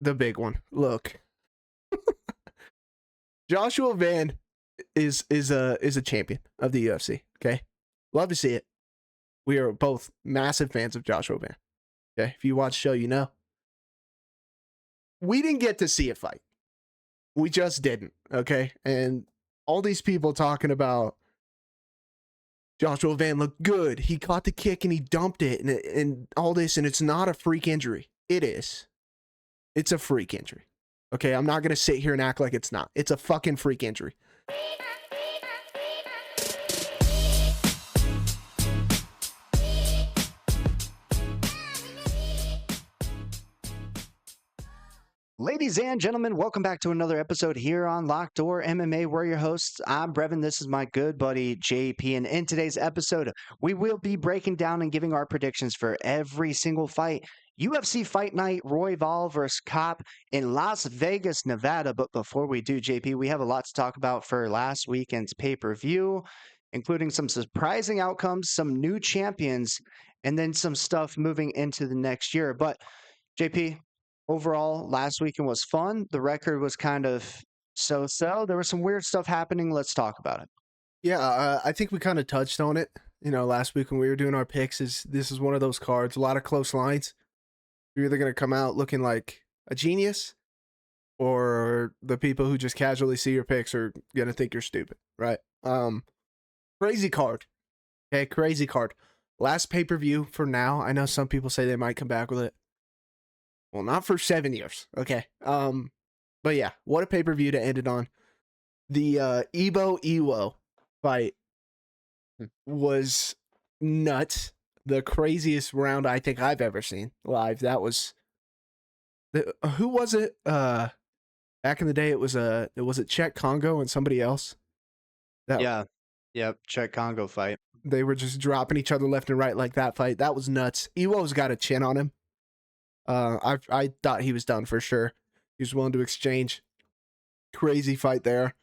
the big one. Look, Joshua Van is a champion of the UFC. Okay, love to see it. We are both massive fans of Joshua Van. Okay, if you watch the show, you know. We didn't get to see a fight. We just didn't. Okay, and all these people talking about Joshua Van looked good. He caught the kick and he dumped it and all this, and it's not a freak injury. It is. It's a freak injury. Okay, I'm not going to sit here and act like it's not. It's a fucking freak injury. Ladies and gentlemen, welcome back to another episode here on Locked Door MMA. We're your hosts. I'm Brevin. This is my good buddy, JP. And in today's episode, we will be breaking down and giving our predictions for every single fight. UFC Fight Night, Royval versus Kape in Las Vegas, Nevada. But before we do, JP, we have a lot to talk about for last weekend's pay-per-view, including some surprising outcomes, some new champions, and then some stuff moving into the next year. But JP, overall, last weekend was fun. The record was kind of so-so. There was some weird stuff happening. Let's talk about it. Yeah, I think we kind of touched on it. You know, last week when we were doing our picks, this is one of those cards. A lot of close lines. You're either going to come out looking like a genius, or the people who just casually see your picks are going to think you're stupid, right? Crazy card. Okay, crazy card. Last pay-per-view for now. I know some people say they might come back with it. Well, not for 7 years. Okay. But yeah, what a pay-per-view to end it on. The Ewo fight was nuts. The craziest round I think I've ever seen live. That was who was it? Back in the day it was Czech Congo and somebody else. Yep, Czech Congo fight. They were just dropping each other left and right like that fight. That was nuts. Ewo's got a chin on him. I thought he was done for sure. He was willing to exchange. Crazy fight there.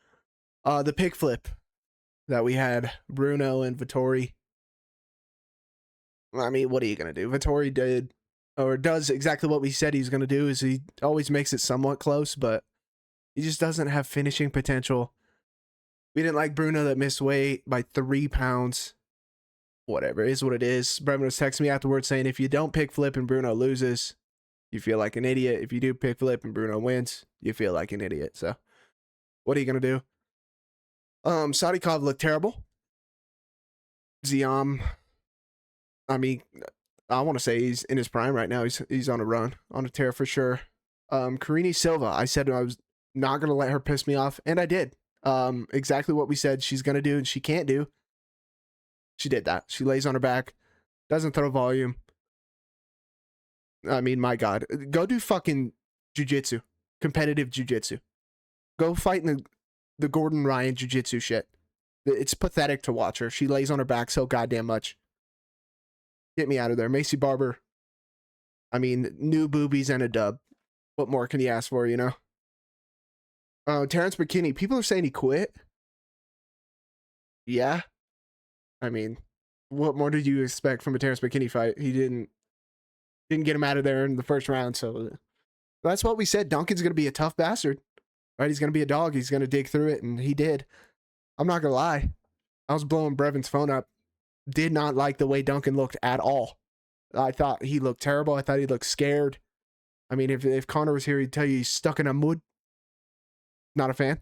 The pick flip that we had, Bruno and Vettori. I mean, what are you going to do? Vettori does exactly what we said he's going to do, is he always makes it somewhat close, but he just doesn't have finishing potential. We didn't like Bruno that missed weight by 3 pounds. Whatever, it is what it is. Brevin was texting me afterwards saying, if you don't pick flip and Bruno loses, you feel like an idiot. If you do pick flip and Bruno wins, you feel like an idiot. So, what are you going to do? Sadikov looked terrible. Ziam, I mean, I want to say he's in his prime right now. He's on a run, on a tear for sure. Karine Silva, I said I was not going to let her piss me off, and I did. Exactly what we said she's going to do and she can't do. She did that. She lays on her back, doesn't throw volume. I mean, my God. Go do fucking jiu-jitsu. Competitive jiu-jitsu. Go fight in the Gordon Ryan jiu-jitsu shit. It's pathetic to watch her. She lays on her back so goddamn much. Get me out of there. Macy Barber. I mean, new boobies and a dub. What more can you ask for, you know? Terrence McKinney. People are saying he quit. Yeah. I mean, what more did you expect from a Terrence McKinney fight? He didn't get him out of there in the first round, so that's what we said. Duncan's going to be a tough bastard, right? He's going to be a dog. He's going to dig through it, and he did. I'm not going to lie. I was blowing Brevin's phone up. Did not like the way Duncan looked at all. I thought he looked terrible. I thought he looked scared. I mean, if Connor was here, he'd tell you he's stuck in a mud. Not a fan.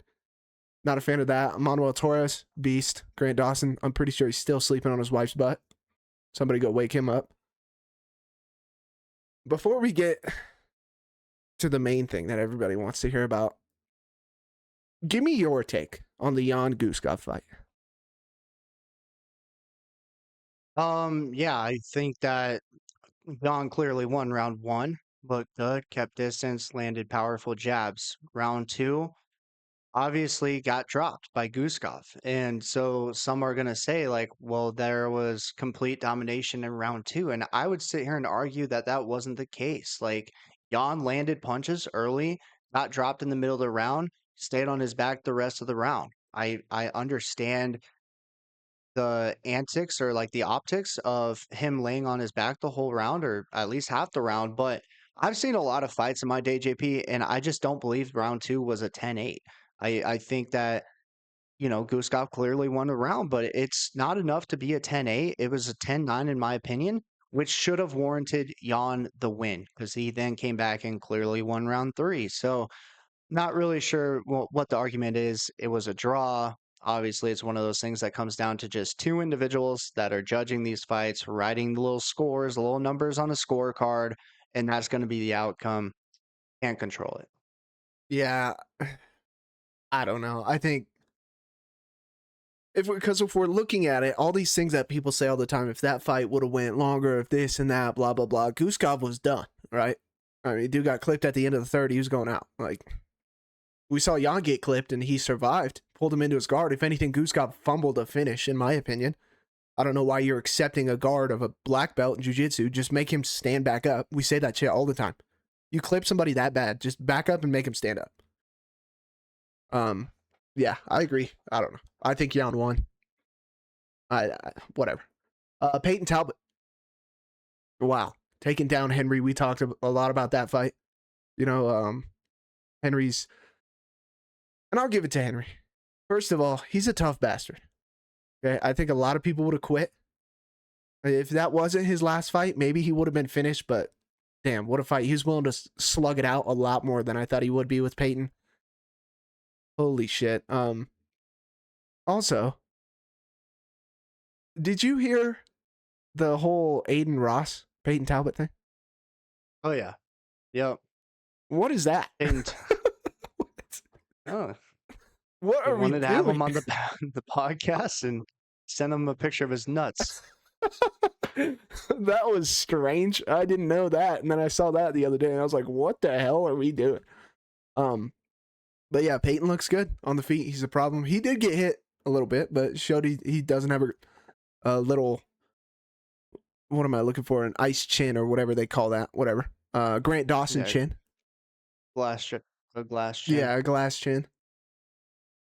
Not a fan of that. Manuel Torres, beast. Grant Dawson, I'm pretty sure he's still sleeping on his wife's butt. Somebody go wake him up. Before we get to the main thing that everybody wants to hear about, give me your take on the Jan Guskov fight. Yeah, I think that Jan clearly won round one. Looked good, kept distance, landed powerful jabs. Round two, obviously got dropped by Guskov. And so some are going to say, like, well, there was complete domination in round two. And I would sit here and argue that that wasn't the case. Like, Jan landed punches early, got dropped in the middle of the round, stayed on his back the rest of the round. I understand the antics or like the optics of him laying on his back the whole round, or at least half the round, but I've seen a lot of fights in my day, JP, and I just don't believe round two was a 10-8. I think that, Guskov clearly won the round, but it's not enough to be a 10-8. It was a 10-9 in my opinion, which should have warranted Jan the win because he then came back and clearly won round three. So not really sure what the argument is. It was a draw. Obviously, it's one of those things that comes down to just two individuals that are judging these fights, writing the little scores, the little numbers on a scorecard, and that's going to be the outcome. Can't control it. Yeah, I don't know. I think because if we're looking at it, all these things that people say all the time, if that fight would have went longer, if this and that, blah blah blah, Guskov was done, right? I mean, dude got clipped at the end of the third. He was going out. Like, we saw Jan get clipped and he survived, pulled him into his guard. If anything, Guskov fumbled a finish, in my opinion. I don't know why you're accepting a guard of a black belt in jiu-jitsu. Just make him stand back up. We say that shit all the time. You clip somebody that bad, just back up and make him stand up. Yeah, I agree. I don't know. I think Jan won. Whatever. Peyton Talbot. Wow. Taking down Henry. We talked a lot about that fight. Henry's, and I'll give it to Henry. First of all, he's a tough bastard. Okay, I think a lot of people would have quit. If that wasn't his last fight, maybe he would have been finished, but damn, what a fight. He was willing to slug it out a lot more than I thought he would be with Peyton. Holy shit. Also, did you hear the whole Aiden Ross, Peyton Talbot thing? Oh, yeah. Yep. What is that? And oh, what are we wanted to have him doing? on the podcast and send him a picture of his nuts. That was strange. I didn't know that, and then I saw that the other day, and I was like, "What the hell are we doing?" But yeah, Peyton looks good on the feet. He's a problem. He did get hit a little bit, but showed he doesn't have a little. What am I looking for? An ice chin or whatever they call that. Whatever. Grant Dawson chin. A glass chin. Yeah, a glass chin.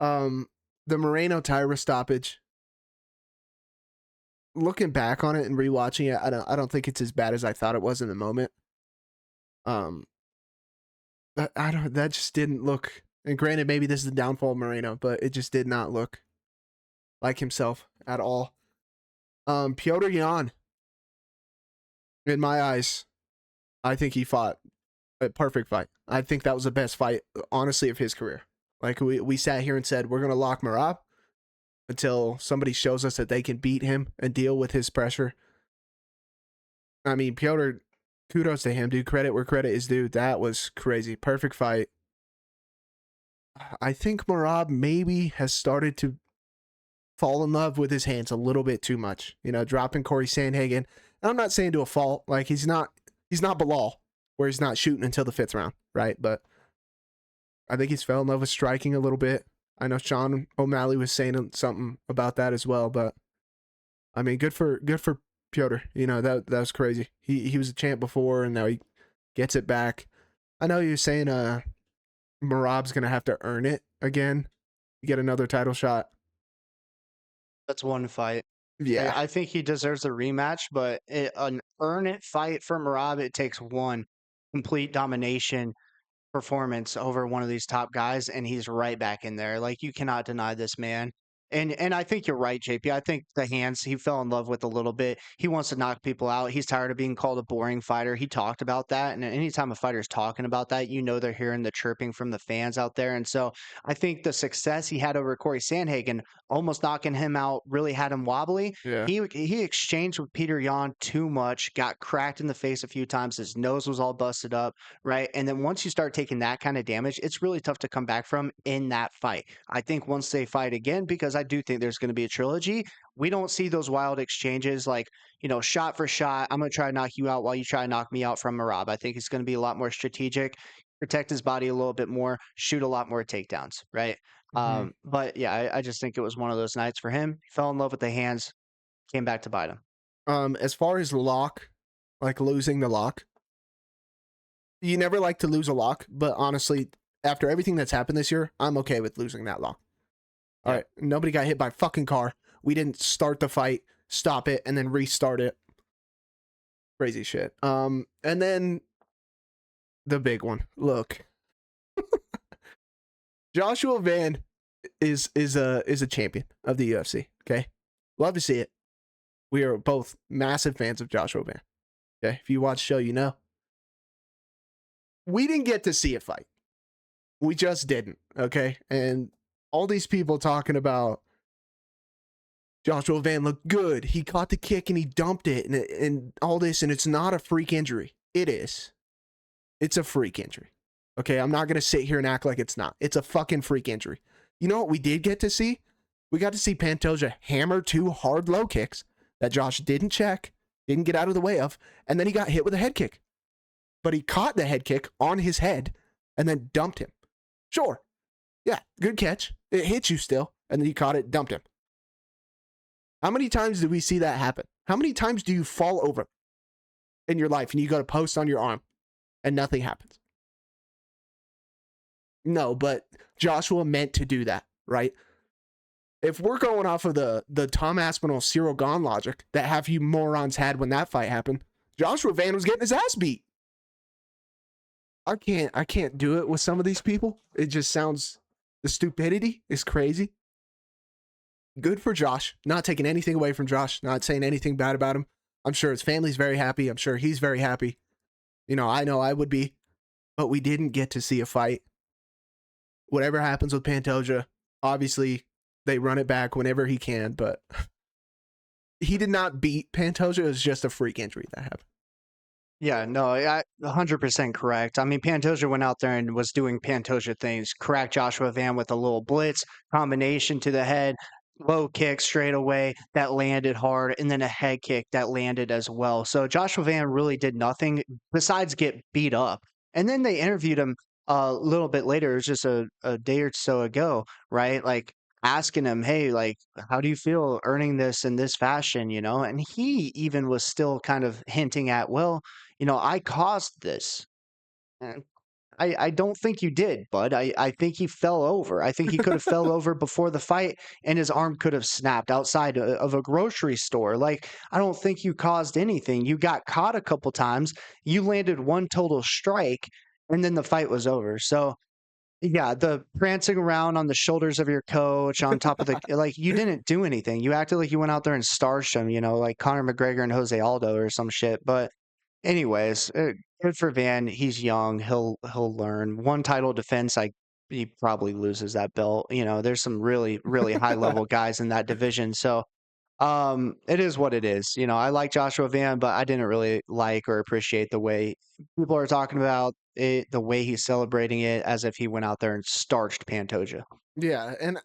The Moreno Tyra stoppage. Looking back on it and rewatching it, I don't think it's as bad as I thought it was in the moment. That just didn't look, and granted, maybe this is the downfall of Moreno, but it just did not look like himself at all. Petr Yan, in my eyes, I think he fought a perfect fight. I think that was the best fight, honestly, of his career. Like, we sat here and said, we're going to lock Merab until somebody shows us that they can beat him and deal with his pressure. I mean, Petr, kudos to him, dude. Credit where credit is due. That was crazy. Perfect fight. I think Merab maybe has started to fall in love with his hands a little bit too much. Dropping Corey Sandhagen. And I'm not saying to a fault. Like, he's not Bilal, where he's not shooting until the 5th round, right? But I think he's fell in love with striking a little bit. I know Sean O'Malley was saying something about that as well, but I mean, good for Petr. That was crazy. He was a champ before, and now he gets it back. I know you're saying Merab's gonna have to earn it again to get another title shot. That's one fight. Yeah, I think he deserves a rematch, but an earn it fight for Merab, it takes one complete domination performance over one of these top guys, and he's right back in there. Like, you cannot deny this man. And I think you're right, JP. I think the hands he fell in love with a little bit. He wants to knock people out. He's tired of being called a boring fighter. He talked about that. And anytime a fighter's talking about that, they're hearing the chirping from the fans out there. And so I think the success he had over Corey Sandhagen, almost knocking him out, really had him wobbly. yeah. He exchanged with Petr Yan too much, got cracked in the face a few times. His nose was all busted up, right? And then once you start taking that kind of damage, it's really tough to come back from in that fight. I think once they fight again, because I do think there's going to be a trilogy, we don't see those wild exchanges like, shot for shot. I'm going to try to knock you out while you try to knock me out from Merab. I think it's going to be a lot more strategic, protect his body a little bit more, shoot a lot more takedowns, right? Mm-hmm. But yeah, I just think it was one of those nights for him. He fell in love with the hands, came back to bite him. As far as lock, like losing the lock, you never like to lose a lock, but honestly, after everything that's happened this year, I'm okay with losing that lock. All right, nobody got hit by a fucking car. We didn't start the fight, stop it, and then restart it. Crazy shit. And then the big one. Look, Joshua Van is a champion of the UFC. Okay, love to see it. We are both massive fans of Joshua Van. Okay, if you watch the show, you know. We didn't get to see a fight. We just didn't. Okay, and all these people talking about Joshua Van looked good. He caught the kick and he dumped it, and all this, and it's not a freak injury. It is. It's a freak injury. Okay, I'm not going to sit here and act like it's not. It's a fucking freak injury. You know what we did get to see? We got to see Pantoja hammer 2 hard low kicks that Josh didn't check, didn't get out of the way of, and then he got hit with a head kick. But he caught the head kick on his head and then dumped him. Sure. Yeah, good catch. It hit you still, and then he caught it, dumped him. How many times do we see that happen? How many times do you fall over in your life and you go to post on your arm and nothing happens? No, but Joshua meant to do that, right? If we're going off of the Tom Aspinall, Cyril Gahn logic that half you morons had when that fight happened, Joshua Van was getting his ass beat. I can't do it with some of these people. It just sounds, the stupidity is crazy. Good for Josh. Not taking anything away from Josh. Not saying anything bad about him. I'm sure his family's very happy. I'm sure he's very happy. You know I would be. But we didn't get to see a fight. Whatever happens with Pantoja, obviously they run it back whenever he can, but he did not beat Pantoja. It was just a freak injury that happened. Yeah, no, 100% correct. I mean, Pantoja went out there and was doing Pantoja things, cracked Joshua Van with a little blitz, combination to the head, low kick straight away that landed hard, and then a head kick that landed as well. So Joshua Van really did nothing besides get beat up. And then they interviewed him a little bit later, it was just a day or so ago, right? Like asking him, hey, like, how do you feel earning this in this fashion, you know? And he even was still kind of hinting at, well, you know, I caused this. And I don't think you did, bud. I think he fell over. I think he could have fell over before the fight and his arm could have snapped outside of a grocery store. Like, I don't think you caused anything. You got caught a couple times. You landed one total strike and then the fight was over. So, yeah, the prancing around on the shoulders of your coach on top of the, like, you didn't do anything. You acted like you went out there and starched him, you know, like Conor McGregor and Jose Aldo or some shit. But anyways, good for Van. He's young. He'll learn. One title defense, he probably loses that belt. You know, there's some really high level guys in that division. So, it is what it is. You know, I like Joshua Van, but I didn't really like or appreciate the way people are talking about it, the way he's celebrating it as if he went out there and starched Pantoja. Yeah, and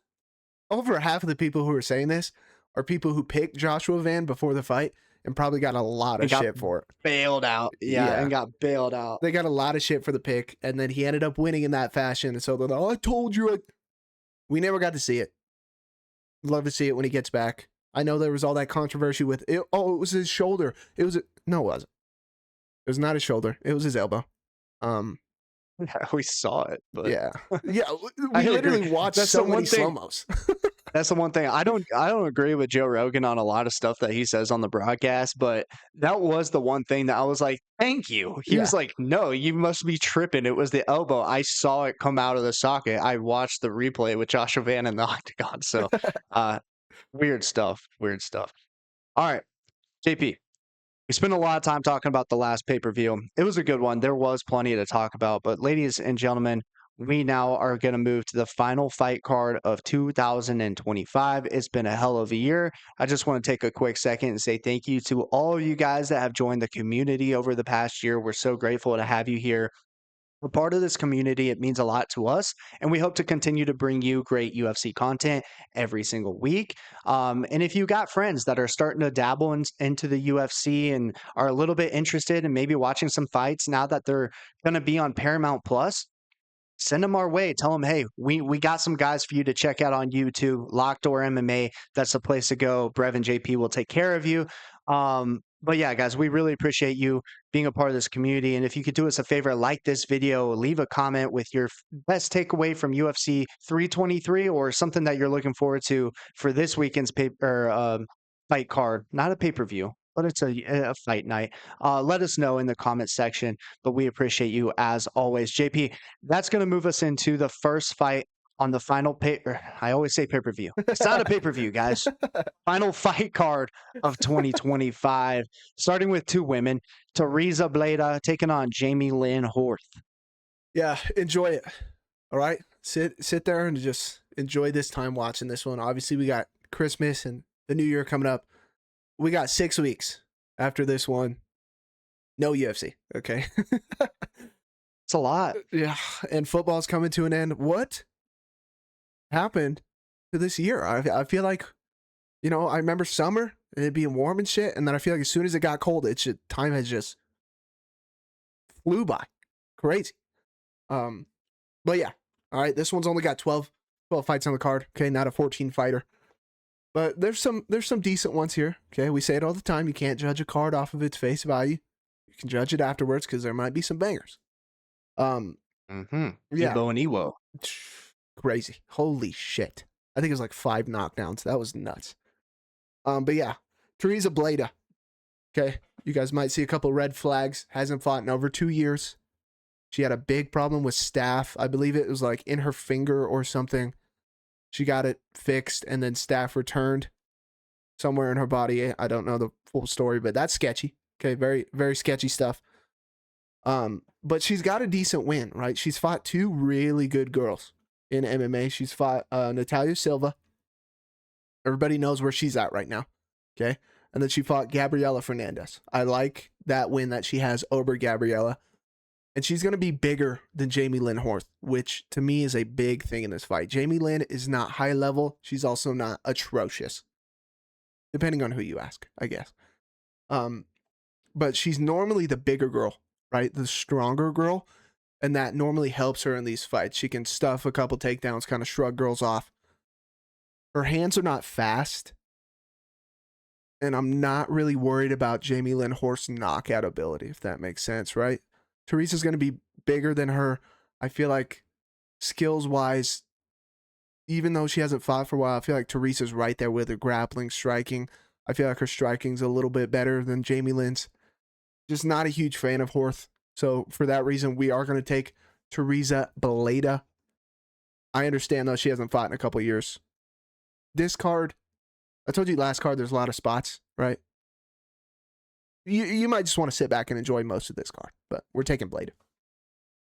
over half of the people who are saying this are people who picked Joshua Van before the fight and probably got a lot of shit for it. Bailed out. Yeah, and got bailed out. They got a lot of shit for the pick, and then he ended up winning in that fashion. And so they're like, oh, I told you. We never got to see it. Love to see it when he gets back. I know there was all that controversy with it. Oh, it was his shoulder. No, it wasn't. It was not his shoulder. It was his elbow. Yeah, we saw it, but yeah. We literally watched so many slow-mos. That's the one thing. I don't agree with Joe Rogan on a lot of stuff that he says on the broadcast, but that was the one thing that I was like, thank you. He was like, no, you must be tripping. It was the elbow. I saw it come out of the socket. I watched the replay with Joshua Van in the octagon. So weird stuff. All right, JP. We spent a lot of time talking about the last pay-per-view. It was a good one. There was plenty to talk about. But ladies and gentlemen, we now are going to move to the final fight card of 2025. It's been a hell of a year. I just want to take a quick second and say thank you to all of you guys that have joined the community over the past year. We're so grateful to have you here. We're part of this community. It means a lot to us, and we hope to continue to bring you great UFC content every single week. And if you got friends that are starting to dabble into the UFC and are a little bit interested in maybe watching some fights now that they're going to be on Paramount Plus, send them our way. Tell them, hey, we got some guys for you to check out on YouTube. Locked Door MMA, that's the place to go. Brev and JP will take care of you. But yeah, guys, we really appreciate you being a part of this community. And if you could do us a favor, like this video, leave a comment with your best takeaway from UFC 323 or something that you're looking forward to for this weekend's fight card. Not a pay-per-view, but it's a fight night. Let us know in the comment section, but we appreciate you as always. JP, that's going to move us into the first fight on the final I always say pay-per-view. It's not a pay-per-view, guys. Final fight card of 2025, starting with two women, Teresa Bleda taking on Jamie Lynn Horth. Yeah, enjoy it. All right, sit there and just enjoy this time watching this one. Obviously, we got Christmas and the New Year coming up. We got 6 weeks after this one. No UFC. Okay. It's a lot. Yeah, and football's coming to an end. What happened to this year? I feel like, I remember summer and it being warm and shit, and then I feel like as soon as it got cold, time has just flew by. Crazy. But yeah, all right. This one's only got 12 fights on the card. Okay, not a 14 fighter, but there's some decent ones here. Okay, we say it all the time. You can't judge a card off of its face value. You can judge it afterwards because there might be some bangers. Yeah, Evo and Ewo. Crazy. Holy shit. I think it was like 5 knockdowns. That was nuts. But yeah, Teresa Bleda. Okay, you guys might see a couple red flags. Hasn't fought in over 2 years. She had a big problem with staph. I believe it was like in her finger or something. She got it fixed and then staph returned somewhere in her body. I don't know the full story, but that's sketchy. Okay, very, very sketchy stuff. But she's got a decent win, right? She's fought 2 really good girls in MMA. She's fought Natalia Silva. Everybody knows where she's at right now. Okay. And then she fought Gabriela Fernandez. I like that win that she has over Gabriela. And she's going to be bigger than Jamie Lynn Horth, which to me is a big thing in this fight. Jamie Lynn is not high level. She's also not atrocious, depending on who you ask, I guess. But she's normally the bigger girl, right? The stronger girl. And that normally helps her in these fights. She can stuff a couple takedowns, kind of shrug girls off. Her hands are not fast. And I'm not really worried about Jamie Lynn Horth's knockout ability, if that makes sense, right? Teresa's going to be bigger than her. I feel like skills-wise, even though she hasn't fought for a while, I feel like Teresa's right there with her grappling, striking. I feel like her striking's a little bit better than Jamie Lynn's. Just not a huge fan of Horth. So for that reason, we are going to take Teresa Bleda. I understand, though, she hasn't fought in a couple years. This card, I told you last card, there's a lot of spots, right? You might just want to sit back and enjoy most of this card, but we're taking Blade.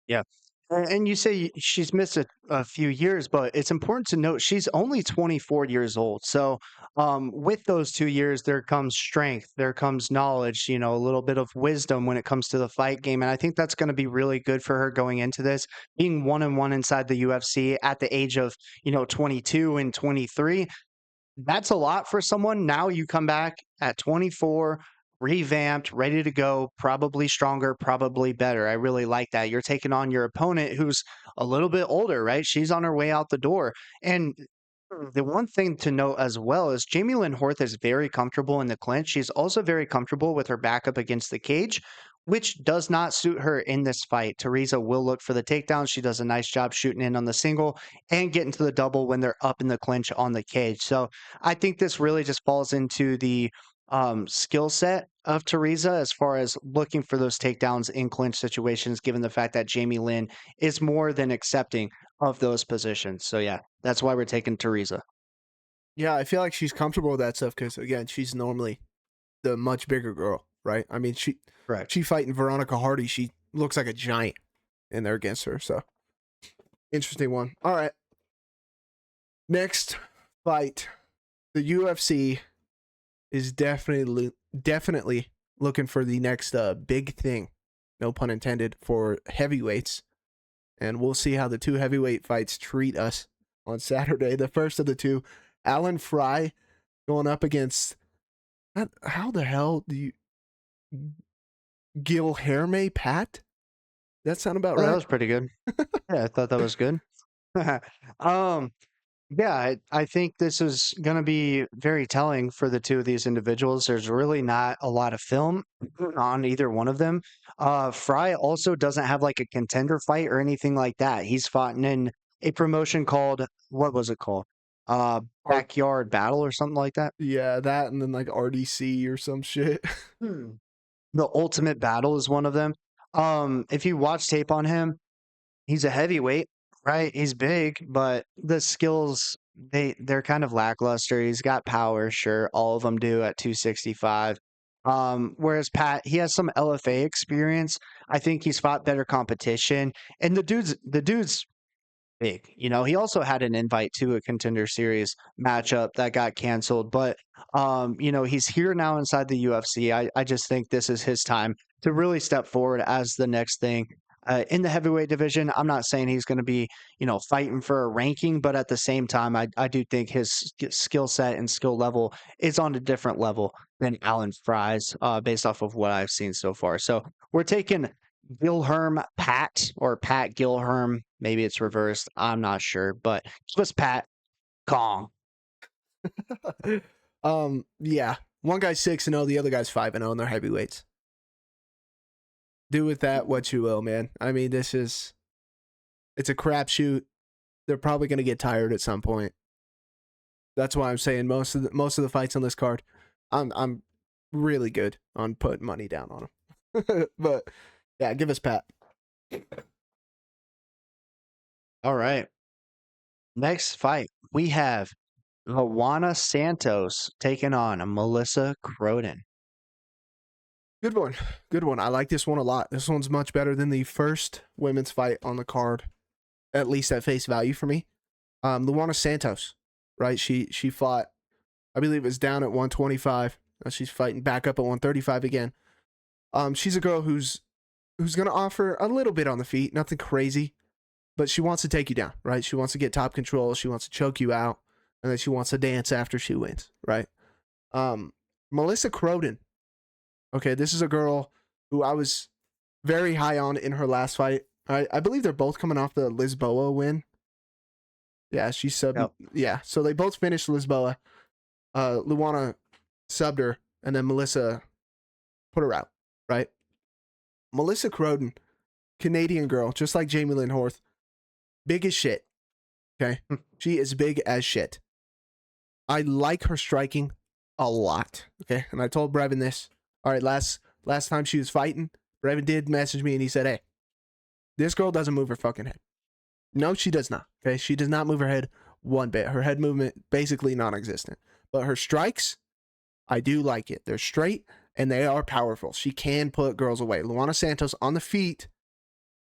Yeah. And you say she's missed a few years, but it's important to note she's only 24 years old. So with those 2 years, there comes strength, there comes knowledge, a little bit of wisdom when it comes to the fight game. And I think that's going to be really good for her going into this, being 1-1 inside the UFC at the age of, 22 and 23. That's a lot for someone. Now you come back at 24, revamped, ready to go, probably stronger, probably better. I really like that. You're taking on your opponent who's a little bit older, right? She's on her way out the door. And the one thing to note as well is Jamie Lynn Horth is very comfortable in the clinch. She's also very comfortable with her back up against the cage, which does not suit her in this fight. Teresa will look for the takedown. She does a nice job shooting in on the single and getting to the double when they're up in the clinch on the cage. So I think this really just falls into the skill set of Teresa as far as looking for those takedowns in clinch situations, given the fact that Jamie Lynn is more than accepting of those positions. So yeah, that's why we're taking Teresa. Yeah, I feel like she's comfortable with that stuff because, again, she's normally the much bigger girl, right? I mean, Correct. she fighting Veronica Hardy, she looks like a giant in there against her. So interesting one. All right. Next fight, the UFC is definitely looking for the next big thing, no pun intended, for heavyweights. And we'll see how the 2 heavyweight fights treat us on Saturday. The first of the 2, Alan Frye going up against, how the hell do you, Guilherme Pat? That sound about right? That was pretty good. Yeah, I thought that was good. Yeah, I think this is going to be very telling for the 2 of these individuals. There's really not a lot of film on either one of them. Frye also doesn't have like a contender fight or anything like that. He's fought in a promotion called, what was it called? backyard battle or something like that. Yeah, that and then like RDC or some shit. Hmm. The Ultimate Battle is one of them. If you watch tape on him, he's a heavyweight, right? He's big, but the skills they're kind of lackluster. He's got power, sure, all of them do at 265. Whereas Pat, he has some LFA experience. I think he's fought better competition, and the dude's big. You know, he also had an invite to a Contender Series matchup that got canceled, but you know, he's here now inside the UFC. I just think this is his time to really step forward as the next thing. In the heavyweight division, I'm not saying he's going to be, you know, fighting for a ranking, but at the same time, I do think his skill set and skill level is on a different level than Alan Frye's, based off of what I've seen so far. So we're taking Gilherm Pat or Pat Gilherm. Maybe it's reversed. I'm not sure, but Swiss Pat Kong. Yeah. One guy's 6-0, the other guy's 5-0, and they're heavyweights. Do with that what you will, man. I mean, it's a crapshoot. They're probably gonna get tired at some point. That's why I'm saying most of the fights on this card, I'm really good on putting money down on them. But yeah, give us Pat. All right. Next fight, we have Luana Santos taking on Melissa Croden. Good one. Good one. I like this one a lot. This one's much better than the first women's fight on the card, at least at face value for me. Luana Santos, right? She fought, I believe it was down at 125. She's fighting back up at 135 again. She's a girl who's going to offer a little bit on the feet, nothing crazy, but she wants to take you down, right? She wants to get top control. She wants to choke you out, and then she wants to dance after she wins, right? Melissa Croden. Okay, this is a girl who I was very high on in her last fight. I believe they're both coming off the Lisboa win. Yeah, she subbed. Yep. Yeah, so they both finished Lisboa. Luana subbed her, and then Melissa put her out, right? Melissa Croden, Canadian girl, just like Jamie Lynn Horth, big as shit. Okay, she is big as shit. I like her striking a lot. Okay, and I told Brevin this. All right, last time she was fighting, Brevin did message me and he said, "Hey, this girl doesn't move her fucking head." No, she does not. Okay, she does not move her head one bit. Her head movement basically non-existent. But her strikes, I do like it. They're straight and they are powerful. She can put girls away. Luana Santos on the feet,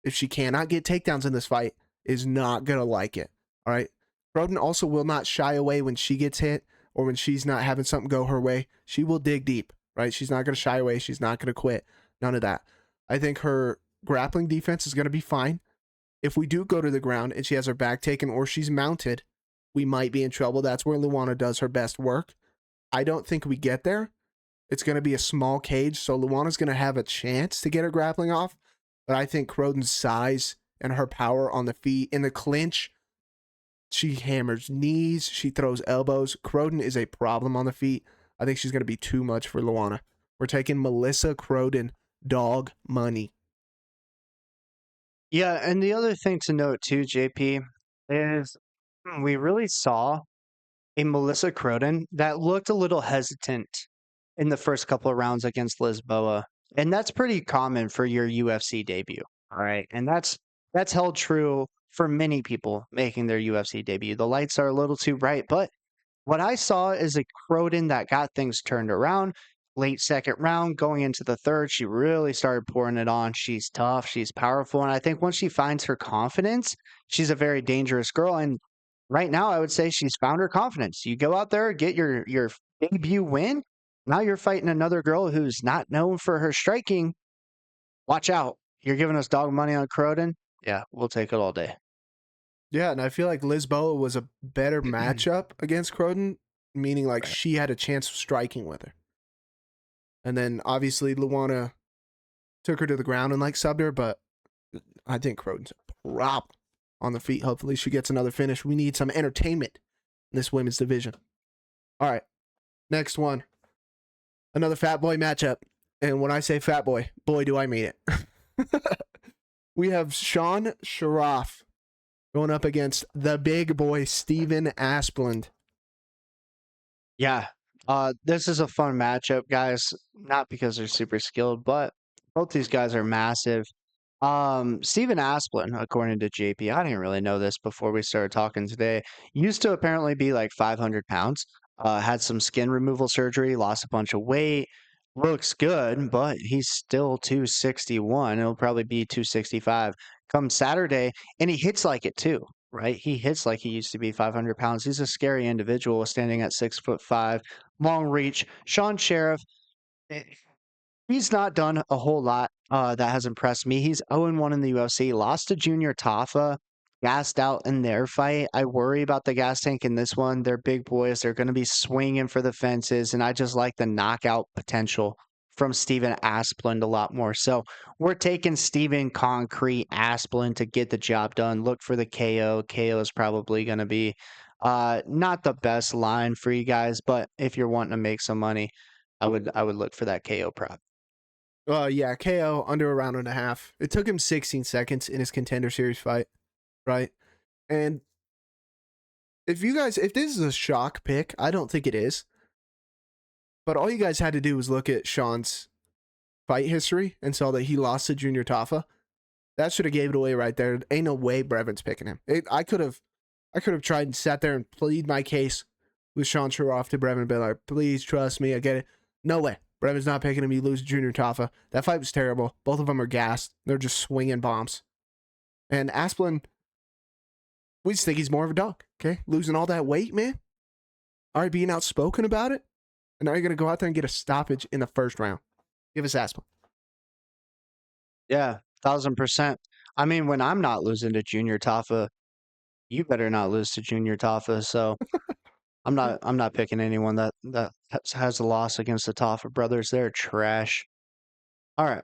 if she cannot get takedowns in this fight, is not gonna like it. All right. Croden also will not shy away when she gets hit or when she's not having something go her way. She will dig deep. Right? She's not going to shy away. She's not going to quit. None of that. I think her grappling defense is going to be fine. If we do go to the ground and she has her back taken or she's mounted, we might be in trouble. That's where Luana does her best work. I don't think we get there. It's going to be a small cage, so Luana's going to have a chance to get her grappling off. But I think Croden's size and her power on the feet, in the clinch, she hammers knees, she throws elbows. Croden is a problem on the feet. I think she's going to be too much for Luana. We're taking Melissa Croden, dog money. Yeah, and the other thing to note too, JP, is we really saw a Melissa Croden that looked a little hesitant in the first couple of rounds against Lisboa. And that's pretty common for your UFC debut. All right. And that's held true for many people making their UFC debut. The lights are a little too bright, but what I saw is a Croden that got things turned around. Late second round, going into the third, she really started pouring it on. She's tough, she's powerful, and I think once she finds her confidence, she's a very dangerous girl. And right now, I would say she's found her confidence. You go out there, get your debut win. Now you're fighting another girl who's not known for her striking. Watch out! You're giving us dog money on Croden. Yeah, we'll take it all day. Yeah, and I feel like Lisboa was a better matchup against Croden, meaning like she had a chance of striking with her. And then obviously Luana took her to the ground and like subbed her, but I think Croden's a prop on the feet. Hopefully she gets another finish. We need some entertainment in this women's division. All right, next one. Another fat boy matchup. And when I say fat boy, boy, do I mean it. We have Sean Sharaf going up against the big boy, Steven Asplund. Yeah. This is a fun matchup, guys. Not because they're super skilled, but both these guys are massive. Steven Asplund, according to JP, I didn't really know this before we started talking today, used to apparently be like 500 pounds, had some skin removal surgery, lost a bunch of weight, looks good, but he's still 261. It'll probably be 265 come Saturday, and he hits like it too, right? He hits like he used to be 500 pounds. He's a scary individual standing at 6'5", long reach. Sean Sharaf, he's not done a whole lot that has impressed me. He's 0-1 in the UFC, lost to Junior Tafa, gassed out in their fight. I worry about the gas tank in this one. They're big boys. They're going to be swinging for the fences, and I just like the knockout potential from Steven Asplund a lot more. So we're taking Steven Concrete Asplund to get the job done. Look for the KO. KO is probably going to be not the best line for you guys, but if you're wanting to make some money, I would look for that KO prop. Yeah, KO under a round and a half. It took him 16 seconds in his contender series fight, right? And if this is a shock pick, I don't think it is. But all you guys had to do was look at Sean's fight history and saw that he lost to Junior Tafa. That should have gave it away right there. Ain't no way Brevin's picking him. I could have tried and sat there and plead my case with Sean Sharaf to Brevin and been like, please trust me, I get it. No way. Brevin's not picking him. You lose to Junior Tafa. That fight was terrible. Both of them are gassed. They're just swinging bombs. And Asplund, we just think he's more of a dog, okay? Losing all that weight, man. All right, being outspoken about it. And now you're going to go out there and get a stoppage in the first round. Give us Asplund. Yeah, 1000%. I mean, when I'm not losing to Junior Tafa, you better not lose to Junior Tafa. So I'm not picking anyone that has a loss against the Tafa brothers. They're trash. All right,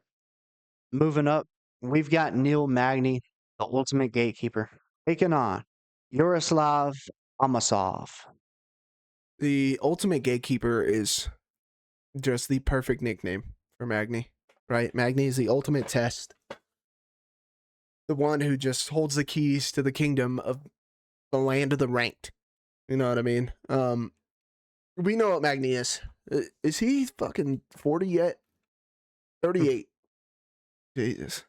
moving up, we've got Neil Magny, the ultimate gatekeeper, taking on Yaroslav Amosov. The ultimate gatekeeper is just the perfect nickname for Magny, right? Magny is the ultimate test. The one who just holds the keys to the kingdom of the land of the ranked. You know what I mean? We know what Magny is. Is he fucking 40 yet? 38. Jesus.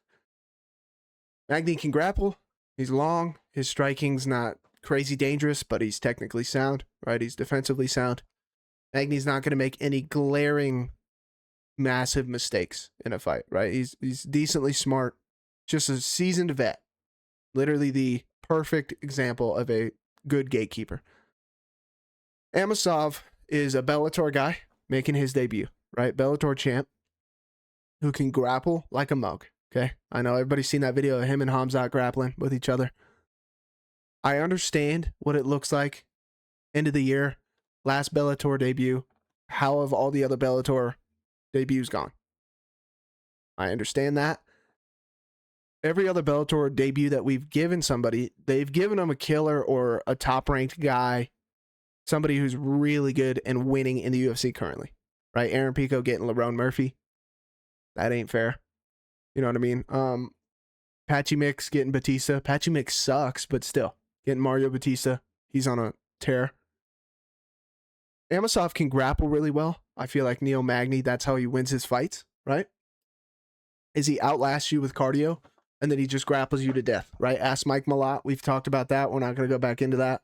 Magny can grapple. He's long. His striking's not crazy dangerous, but he's technically sound, right? He's defensively sound. Magny's not going to make any glaring, massive mistakes in a fight, right? He's decently smart. Just a seasoned vet. Literally the perfect example of a good gatekeeper. Amosov is a Bellator guy making his debut, right? Bellator champ who can grapple like a mug, okay? I know everybody's seen that video of him and Hamzat grappling with each other. I understand what it looks like. End of the year, last Bellator debut. How have all the other Bellator debuts gone? I understand that. Every other Bellator debut that we've given somebody, they've given them a killer or a top-ranked guy, somebody who's really good and winning in the UFC currently, right? Aaron Pico getting Lerone Murphy. That ain't fair. You know what I mean? Patchy Mix getting Batista. Patchy Mix sucks, but still. Getting Mario Batista. He's on a tear. Amosov can grapple really well. I feel like Neil Magny, that's how he wins his fights, right? Is he outlasts you with cardio, and then he just grapples you to death, right? Ask Mike Malott. We've talked about that. We're not going to go back into that.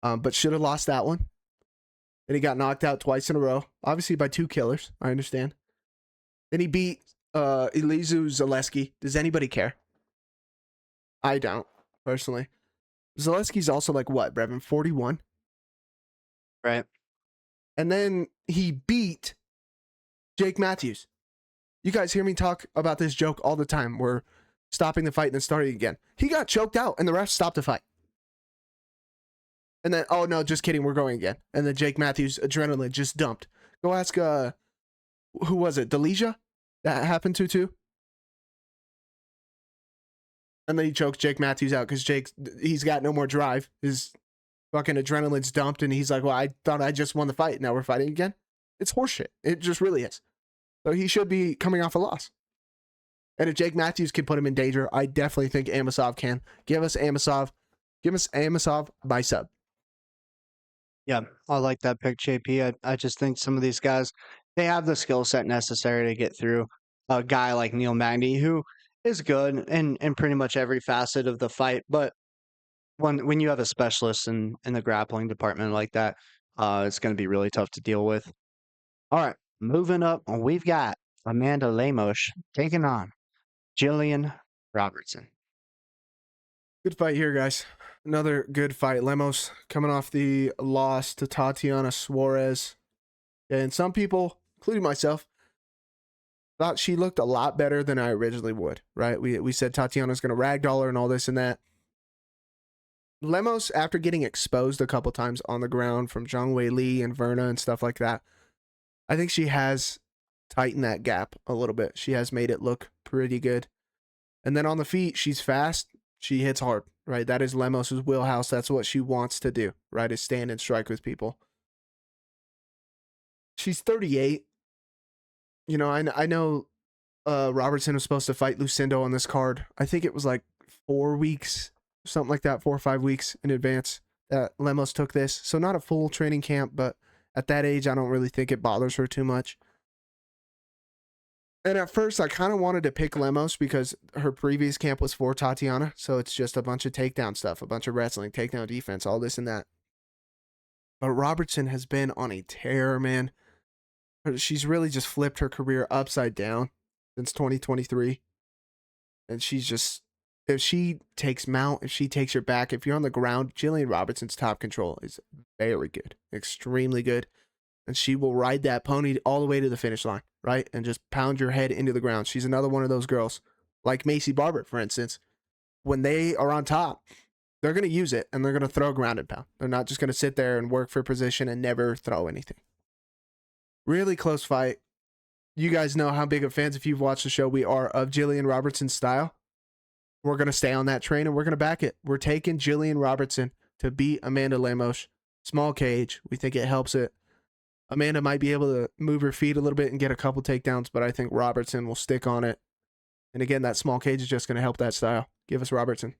But should have lost that one. Then he got knocked out twice in a row. Obviously by two killers. I understand. Then he beat Elizu Zaleski. Does anybody care? I don't, personally. Zaleski's also like what, Brevin? 41? Right. And then he beat Jake Matthews. You guys hear me talk about this joke all the time. We're stopping the fight and then starting again. He got choked out and the ref stopped the fight. And then, oh no, just kidding, we're going again. And then Jake Matthews' adrenaline just dumped. Go ask, who was it? Delija? That happened to too? And then he chokes Jake Matthews out because he's got no more drive. His fucking adrenaline's dumped and he's like, well, I thought I just won the fight. Now we're fighting again? It's horseshit. It just really is. So he should be coming off a loss. And if Jake Matthews can put him in danger, I definitely think Amosov can. Give us Amosov. Give us Amosov by sub. Yeah, I like that pick, JP. I just think some of these guys, they have the skill set necessary to get through a guy like Neil Magny, who is good in pretty much every facet of the fight. But when you have a specialist in the grappling department like that, it's going to be really tough to deal with. All right, moving up, we've got Amanda Lemos taking on Jillian Robertson. Good fight here, guys. Another good fight. Lemos coming off the loss to Tatiana Suarez. And some people, including myself, thought she looked a lot better than I originally would, right? We said Tatiana's going to ragdoll her and all this and that. Lemos, after getting exposed a couple times on the ground from Zhang Wei Li and Verna and stuff like that, I think she has tightened that gap a little bit. She has made it look pretty good. And then on the feet, she's fast. She hits hard, right? That is Lemos's wheelhouse. That's what she wants to do, right? Is stand and strike with people. She's 38. You know, I know Robertson was supposed to fight Lucindo on this card. I think it was like 4 weeks, something like that, 4 or 5 weeks in advance that Lemos took this. So not a full training camp, but at that age, I don't really think it bothers her too much. And at first, I kind of wanted to pick Lemos because her previous camp was for Tatiana. So it's just a bunch of takedown stuff, a bunch of wrestling, takedown defense, all this and that. But Robertson has been on a tear, man. She's really just flipped her career upside down since 2023. And she's just, if she takes mount, if she takes your back, if you're on the ground, Jillian Robertson's top control is very good, extremely good. And she will ride that pony all the way to the finish line, right? And just pound your head into the ground. She's another one of those girls, like Macy Barber, for instance. When they are on top, they're going to use it and they're going to throw ground and pound. They're not just going to sit there and work for position and never throw anything. Really close fight. You guys know how big of fans, if you've watched the show, we are of Jillian Robertson's style. We're going to stay on that train and we're going to back it. We're taking Jillian Robertson to beat Amanda Lemos. Small cage. We think it helps it. Amanda might be able to move her feet a little bit and get a couple takedowns, but I think Robertson will stick on it. And again, that small cage is just going to help that style. Give us Robertson.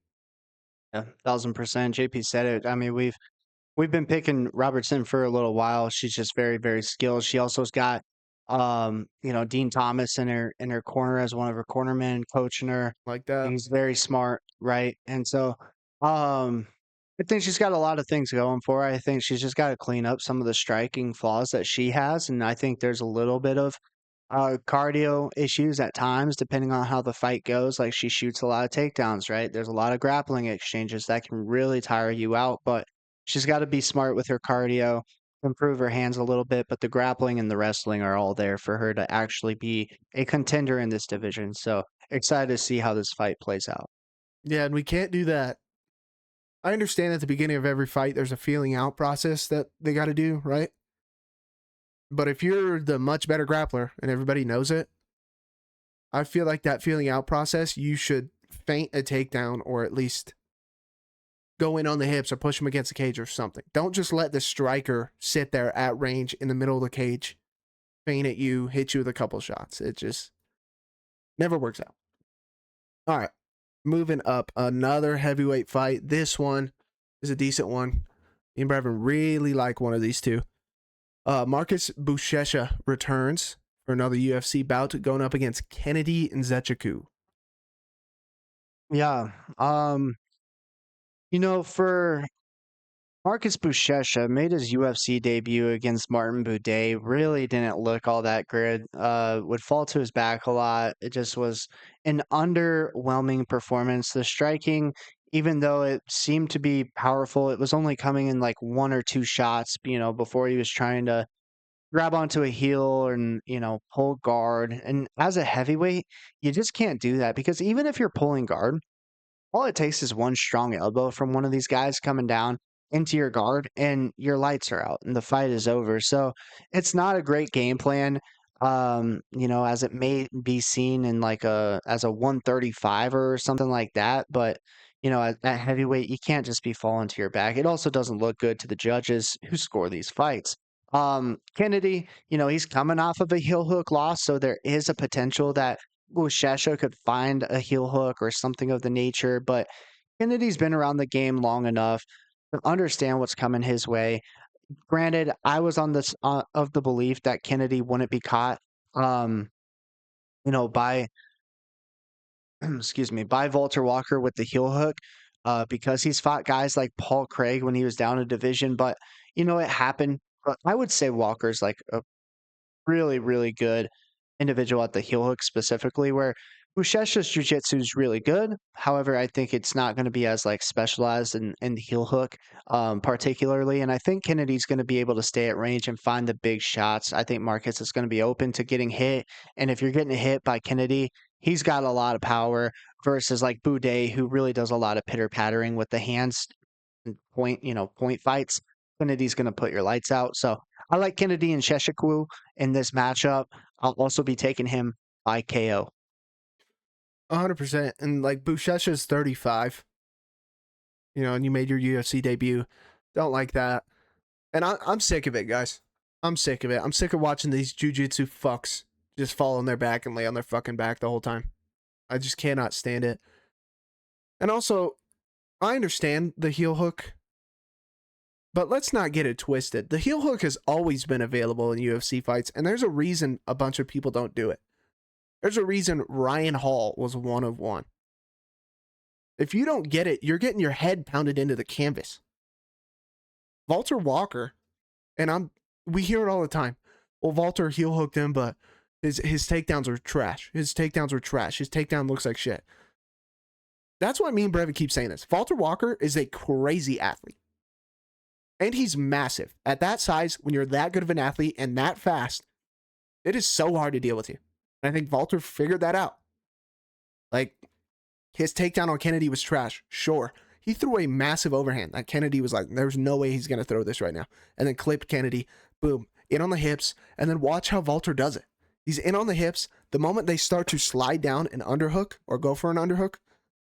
Yeah, 1000%. JP said it. I mean, we've been picking Robertson for a little while. She's just very, very skilled. She also's got Dean Thomas in her corner as one of her cornermen coaching her. Like that. He's very smart, right? And so I think she's got a lot of things going for her. I think she's just got to clean up some of the striking flaws that she has. And I think there's a little bit of cardio issues at times, depending on how the fight goes. Like she shoots a lot of takedowns, right? There's a lot of grappling exchanges that can really tire you out, but she's got to be smart with her cardio, improve her hands a little bit, but the grappling and the wrestling are all there for her to actually be a contender in this division. So excited to see how this fight plays out. Yeah, and we can't do that. I understand at the beginning of every fight, there's a feeling out process that they got to do, right? But if you're the much better grappler and everybody knows it, I feel like that feeling out process, you should feint a takedown or at least go in on the hips or push him against the cage or something. Don't just let the striker sit there at range in the middle of the cage, feint at you, hit you with a couple shots. It just never works out. All right. Moving up, another heavyweight fight. This one is a decent one. Me and Brevin really like one of these two. Marcus Buchecha returns for another UFC bout, going up against Kennedy Nzechukwu. Yeah. For Marcus Buchecha made his UFC debut against Martin Buday. Really didn't look all that good. Would fall to his back a lot. It just was an underwhelming performance. The striking, even though it seemed to be powerful, it was only coming in like 1 or 2 shots, before he was trying to grab onto a heel and, pull guard. And as a heavyweight, you just can't do that because even if you're pulling guard, all it takes is one strong elbow from one of these guys coming down into your guard and your lights are out and the fight is over. So it's not a great game plan. As it may be seen in as a 135 or something like that. But, at heavyweight, you can't just be falling to your back. It also doesn't look good to the judges who score these fights. Kennedy, he's coming off of a heel hook loss, so there is a potential that Buchecha could find a heel hook or something of the nature, but Kennedy's been around the game long enough to understand what's coming his way. Granted, I was on this of the belief that Kennedy wouldn't be caught, um, by excuse me, by Walter Walker with the heel hook, because he's fought guys like Paul Craig when he was down a division. But it happened. But I would say Walker's like a really, really good individual at the heel hook specifically, where Buchecha's jiu-jitsu is really good. However, I think it's not going to be as like specialized in the heel hook, particularly. And I think Kennedy's going to be able to stay at range and find the big shots. I think Marcus is going to be open to getting hit. And if you're getting hit by Kennedy, he's got a lot of power versus like Boudet, who really does a lot of pitter pattering with the hands and point fights. Kennedy's going to put your lights out. So I like Kennedy and Nzechukwu in this matchup. I'll also be taking him by KO. 100%. And like Buchecha's 35, and you made your UFC debut. Don't like that. And I'm sick of it, guys. I'm sick of it. I'm sick of watching these jiu-jitsu fucks just fall on their back and lay on their fucking back the whole time. I just cannot stand it. And also, I understand the heel hook, but let's not get it twisted. The heel hook has always been available in UFC fights, and there's a reason a bunch of people don't do it. There's a reason Ryan Hall was one of one. If you don't get it, you're getting your head pounded into the canvas. Walter Walker, and we hear it all the time. Well, Walter heel hooked him, but his takedowns are trash. His takedowns are trash. His takedown looks like shit. That's why me and Brevin keep saying this. Walter Walker is a crazy athlete. And he's massive. At that size, when you're that good of an athlete and that fast, it is so hard to deal with you. And I think Walter figured that out. Like, his takedown on Kennedy was trash. Sure. He threw a massive overhand that Kennedy was like, there's no way he's going to throw this right now. And then clipped Kennedy. Boom. In on the hips. And then watch how Walter does it. He's in on the hips. The moment they start to slide down an underhook or go for an underhook,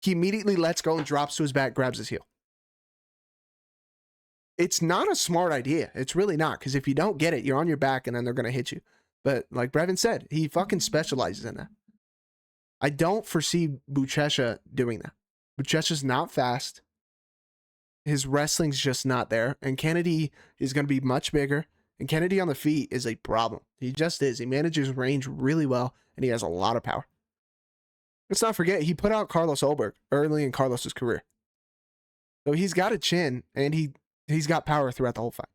he immediately lets go and drops to his back, grabs his heel. It's not a smart idea. It's really not. Because if you don't get it, you're on your back and then they're going to hit you. But like Brevin said, he fucking specializes in that. I don't foresee Buchecha doing that. Buchecha's not fast. His wrestling's just not there. And Kennedy is going to be much bigger. And Kennedy on the feet is a problem. He just is. He manages range really well. And he has a lot of power. Let's not forget, he put out Carlos Ulberg early in Carlos's career. So he's got a chin. And he's got power throughout the whole fight.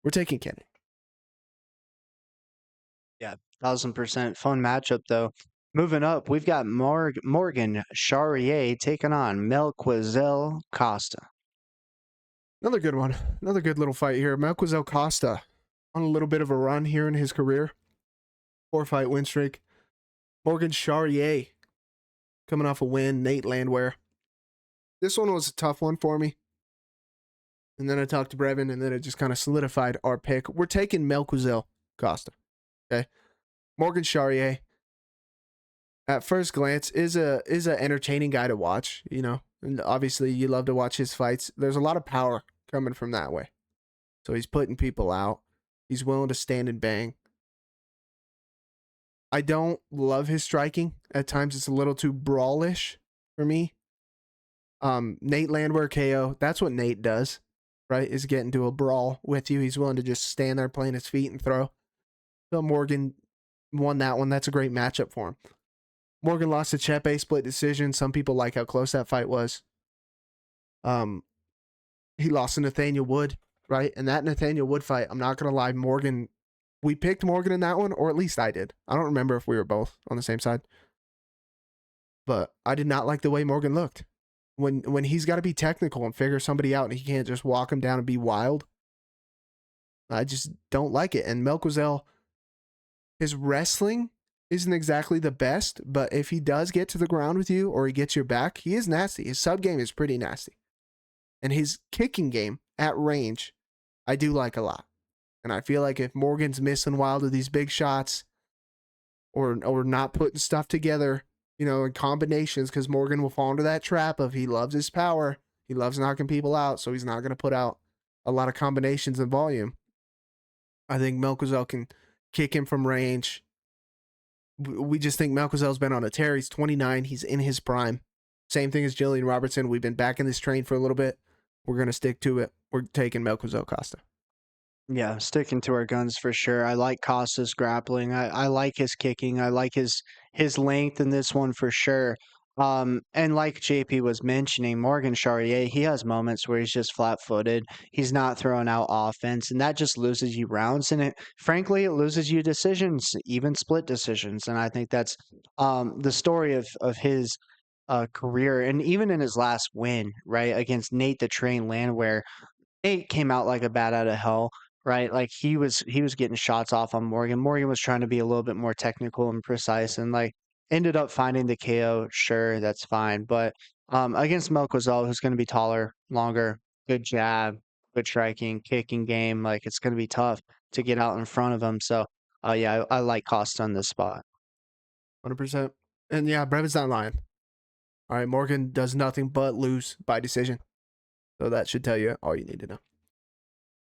We're taking Kennedy. Yeah, 1000% fun matchup though. Moving up, we've got Morgan Charriere taking on Melquizel Costa. Another good one. Another good little fight here. Melquizel Costa on a little bit of a run here in his career. 4-fight win streak. Morgan Charriere coming off a win. Nate Landwehr. This one was a tough one for me. And then I talked to Brevin, and then it just kind of solidified our pick. We're taking Melquizel Costa. Okay. Morgan Charriere, at first glance, is a entertaining guy to watch, And obviously, you love to watch his fights. There's a lot of power coming from that way. So he's putting people out. He's willing to stand and bang. I don't love his striking. At times, it's a little too brawlish for me. Nate Landwehr KO. That's what Nate does, right? Is get into a brawl with you. He's willing to just stand there, plant his feet, and throw. So Morgan won that one. That's a great matchup for him. Morgan lost to Kape, split decision. Some people like how close that fight was. He lost to Nathaniel Wood, right? And that Nathaniel Wood fight, I'm not going to lie, Morgan, we picked Morgan in that one, or at least I did. I don't remember if we were both on the same side. But I did not like the way Morgan looked. When he's got to be technical and figure somebody out and he can't just walk him down and be wild, I just don't like it. And Melquizel, his wrestling isn't exactly the best, but if he does get to the ground with you or he gets your back, he is nasty. His sub game is pretty nasty. And his kicking game at range, I do like a lot. And I feel like if Morgan's missing wild of these big shots or not putting stuff together, in combinations, because Morgan will fall into that trap of he loves his power. He loves knocking people out, so he's not going to put out a lot of combinations and volume. I think Melquizel can kick him from range. We just think Melquizel's been on a tear. He's 29. He's in his prime. Same thing as Jillian Robertson. We've been back in this train for a little bit. We're going to stick to it. We're taking Melquizo Costa. Yeah, sticking to our guns for sure. I like Costa's grappling. I like his kicking. I like his length in this one for sure. And like JP was mentioning, Morgan Charriere, he has moments where he's just flat-footed. He's not throwing out offense, and that just loses you rounds. And frankly, it loses you decisions, even split decisions. And I think that's the story of his career, and even in his last win, right, against Nate the Train Landwehr. Nate came out like a bat out of hell, right? Like he was getting shots off on Morgan. Morgan was trying to be a little bit more technical and precise, and like ended up finding the KO. Sure, that's fine. But against Melquizo, who's going to be taller, longer, good jab, good striking, kicking game, like it's going to be tough to get out in front of him. So, yeah, I like Costa on this spot. 100%. And yeah, Brevin's not lying. All right, Morgan does nothing but lose by decision. So that should tell you all you need to know.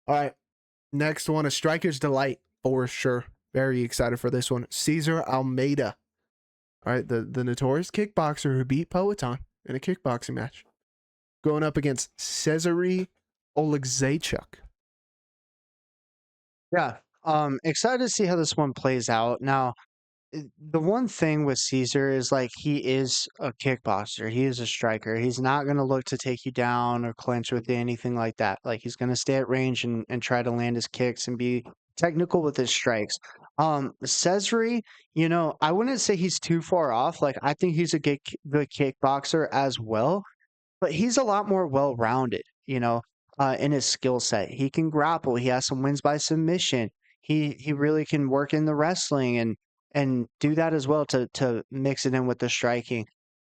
All right, next one, a striker's delight for sure. Very excited for this one. Cesar Almeida. All right, the notorious kickboxer who beat Poetan in a kickboxing match. Going up against Cesare Oleksiejczuk. Yeah, excited to see how this one plays out. Now, the one thing with Caesar is like he is a kickboxer. He is a striker. He's not going to look to take you down or clinch with you, anything like that. Like he's going to stay at range and try to land his kicks and be technical with his strikes. Cesare, I wouldn't say he's too far off. Like I think he's a good kickboxer as well, but he's a lot more well-rounded, in his skill set. He can grapple. He has some wins by submission. He really can work in the wrestling and do that as well to mix it in with the striking,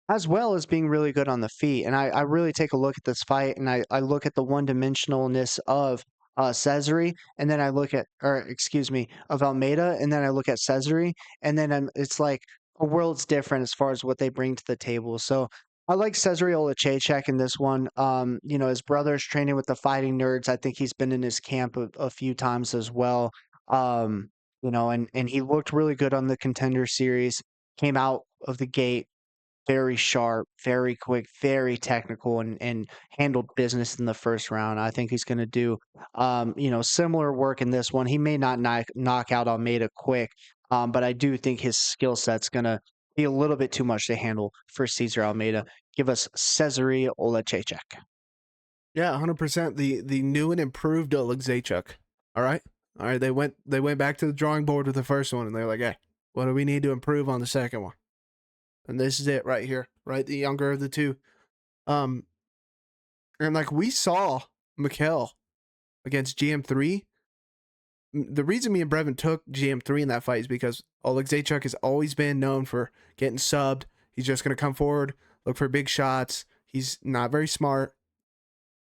as well as being really good on the feet. And I really take a look at this fight and I look at the one-dimensionalness of Cesare, and then I look at, or excuse me, of Almeida, and then I look at Cesare, and then it's like a world's different as far as what they bring to the table. So I like Cesare Oleksiejczuk in this one. His brother's training with the Fighting Nerds. I think he's been in his camp a few times as well. And he looked really good on the Contender series. Came out of the gate very sharp, very quick, very technical, and handled business in the first round. I think he's going to do, similar work in this one. He may not knock out Almeida quick, but I do think his skill set's going to be a little bit too much to handle for Cesar Almeida. Give us Cesare Oleksiejczuk. Yeah, 100%. The new and improved Oleksiejczuk. All right. All right. They went back to the drawing board with the first one, and they're like, hey, what do we need to improve on the second one? And this is it right here, right? The younger of the two. And like we saw Mikkel against GM3. The reason me and Brevin took GM3 in that fight is because Oleksiejczuk has always been known for getting subbed. He's just going to come forward, look for big shots. He's not very smart.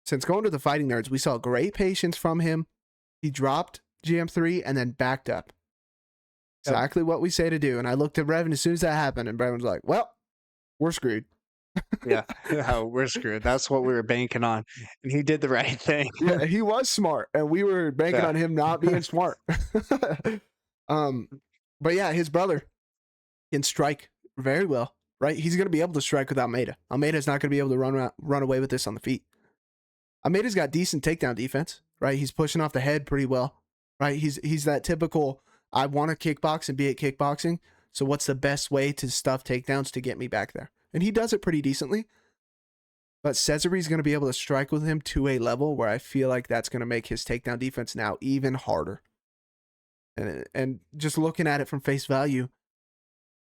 Since going to the Fighting Nerds, we saw great patience from him. He dropped GM3 and then backed up. Exactly what we say to do. And I looked at Brevin as soon as that happened, and Brevin was like, well, we're screwed. Yeah, we're screwed. That's what we were banking on. And he did the right thing. Yeah, he was smart, and we were banking on him not being smart. But yeah, his brother can strike very well, right? He's going to be able to strike with Almeida. Almeida's not going to be able to run away with this on the feet. Almeida's got decent takedown defense, right? He's pushing off the head pretty well, right? He's that typical, I want to kickbox and be at kickboxing, so what's the best way to stuff takedowns to get me back there? And he does it pretty decently. But Cesare's going to be able to strike with him to a level where I feel like that's going to make his takedown defense now even harder. And just looking at it from face value,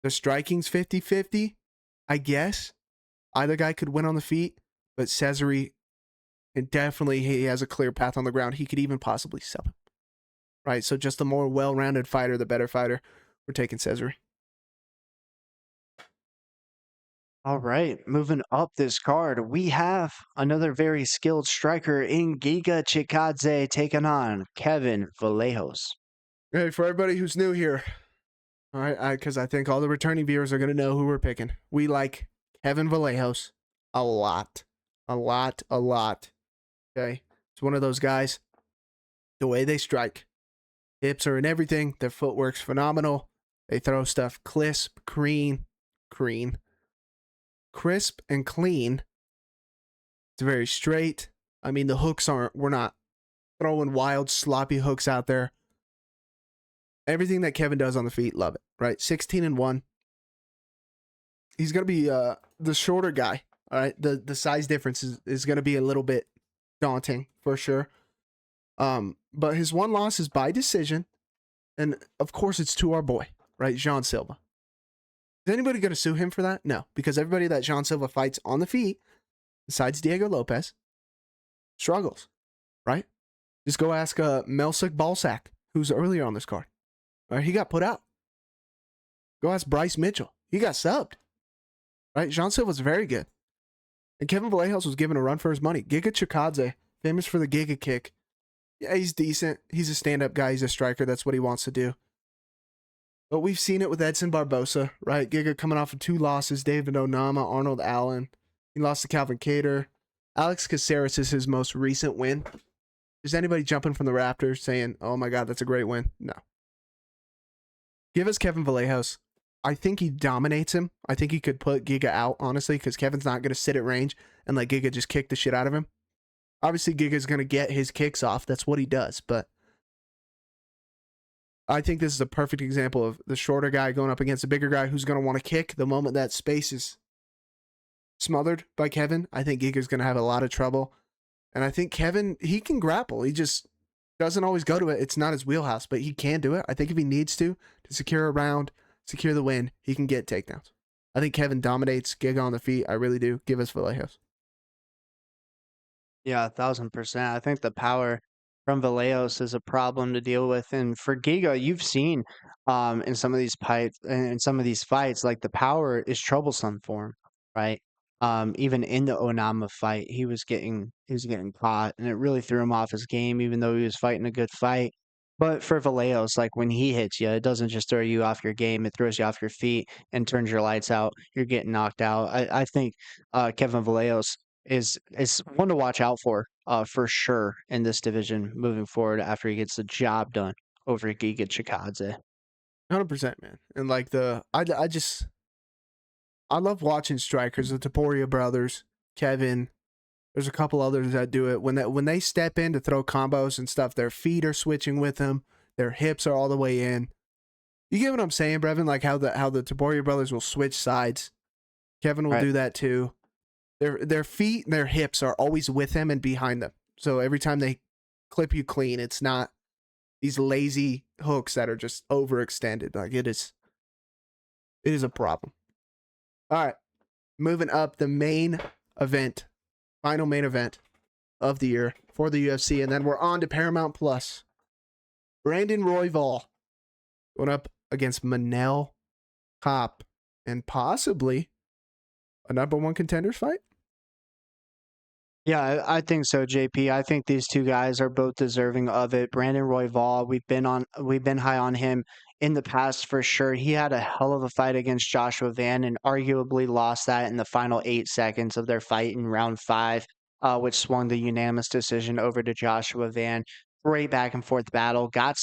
the striking's 50-50, I guess. Either guy could win on the feet, but Cesare, and definitely he has a clear path on the ground. He could even possibly sell him. Right, so just the more well-rounded fighter, the better fighter. We're taking Cesare. All right, moving up this card, we have another very skilled striker in Giga Chikadze taking on Kevin Vallejos. Hey, for everybody who's new here, all right, because I think all the returning viewers are going to know who we're picking. We like Kevin Vallejos a lot. Okay? It's one of those guys, the way they strike, hips are in everything. Their footwork's phenomenal. They throw stuff crisp, clean. crisp and clean. It's very straight. I mean, the hooks we're not throwing wild, sloppy hooks out there. Everything that Kevin does on the feet, love it, right? 16-1. He's going to be the shorter guy, all right? The size difference is going to be a little bit daunting for sure. But his one loss is by decision. And of course, it's to our boy, right? Jean Silva. Is anybody going to sue him for that? No, because everybody that Jean Silva fights on the feet, besides Diego Lopez, struggles, right? Just go ask Melsik Balsack, who's earlier on this card. Right? He got put out. Go ask Bryce Mitchell. He got subbed. Right? Jean Silva's very good. And Kevin Vallejos was given a run for his money. Giga Chikadze, famous for the Giga kick. Yeah, he's decent. He's a stand-up guy. He's a striker. That's what he wants to do. But we've seen it with Edson Barbosa, right? Giga coming off of 2 losses. David Onama, Arnold Allen. He lost to Calvin Kattar. Alex Caceres is his most recent win. Is anybody jumping from the Raptors saying, oh my God, that's a great win? No. Give us Kevin Vallejos. I think he dominates him. I think he could put Giga out, honestly, because Kevin's not going to sit at range and let Giga just kick the shit out of him. Obviously, Giga's going to get his kicks off. That's what he does. But I think this is a perfect example of the shorter guy going up against a bigger guy who's going to want to kick the moment that space is smothered by Kevin. I think Giga's going to have a lot of trouble. And I think Kevin, he can grapple. He just doesn't always go to it. It's not his wheelhouse, but he can do it. I think if he needs to secure a round, secure the win, he can get takedowns. I think Kevin dominates Giga on the feet. I really do. Give us Vallejos. Yeah, 1000%. I think the power from Vallejos is a problem to deal with. And for Giga, you've seen in some of these fights, like the power is troublesome for him, right? Even in the Onama fight, he was getting caught, and it really threw him off his game, even though he was fighting a good fight. But for Vallejos, like when he hits you, it doesn't just throw you off your game; it throws you off your feet and turns your lights out. You're getting knocked out. I think Kevin Vallejos is one to watch out for sure in this division moving forward after he gets the job done over Giga Chikadze. 100%, man. And like I love watching strikers, the Taporia brothers, Kevin. There's a couple others that do it. When they step in to throw combos and stuff, their feet are switching with them. Their hips are all the way in. You get what I'm saying, Brevin? Like how the Taporia brothers will switch sides. Kevin will do that too. Their feet and their hips are always with them and behind them. So every time they clip you clean, it's not these lazy hooks that are just overextended. Like it is a problem. All right, moving up, the main event, final main event of the year for the UFC, and then we're on to Paramount Plus. Brandon Royval going up against Manel Kape, and possibly a #1 contenders fight. Yeah, I think so, JP. I think these two guys are both deserving of it. Brandon Royval, we've been high on him in the past for sure. He had a hell of a fight against Joshua Van and arguably lost that in the final 8 seconds of their fight in round 5, which swung the unanimous decision over to Joshua Van. Great back and forth battle. Got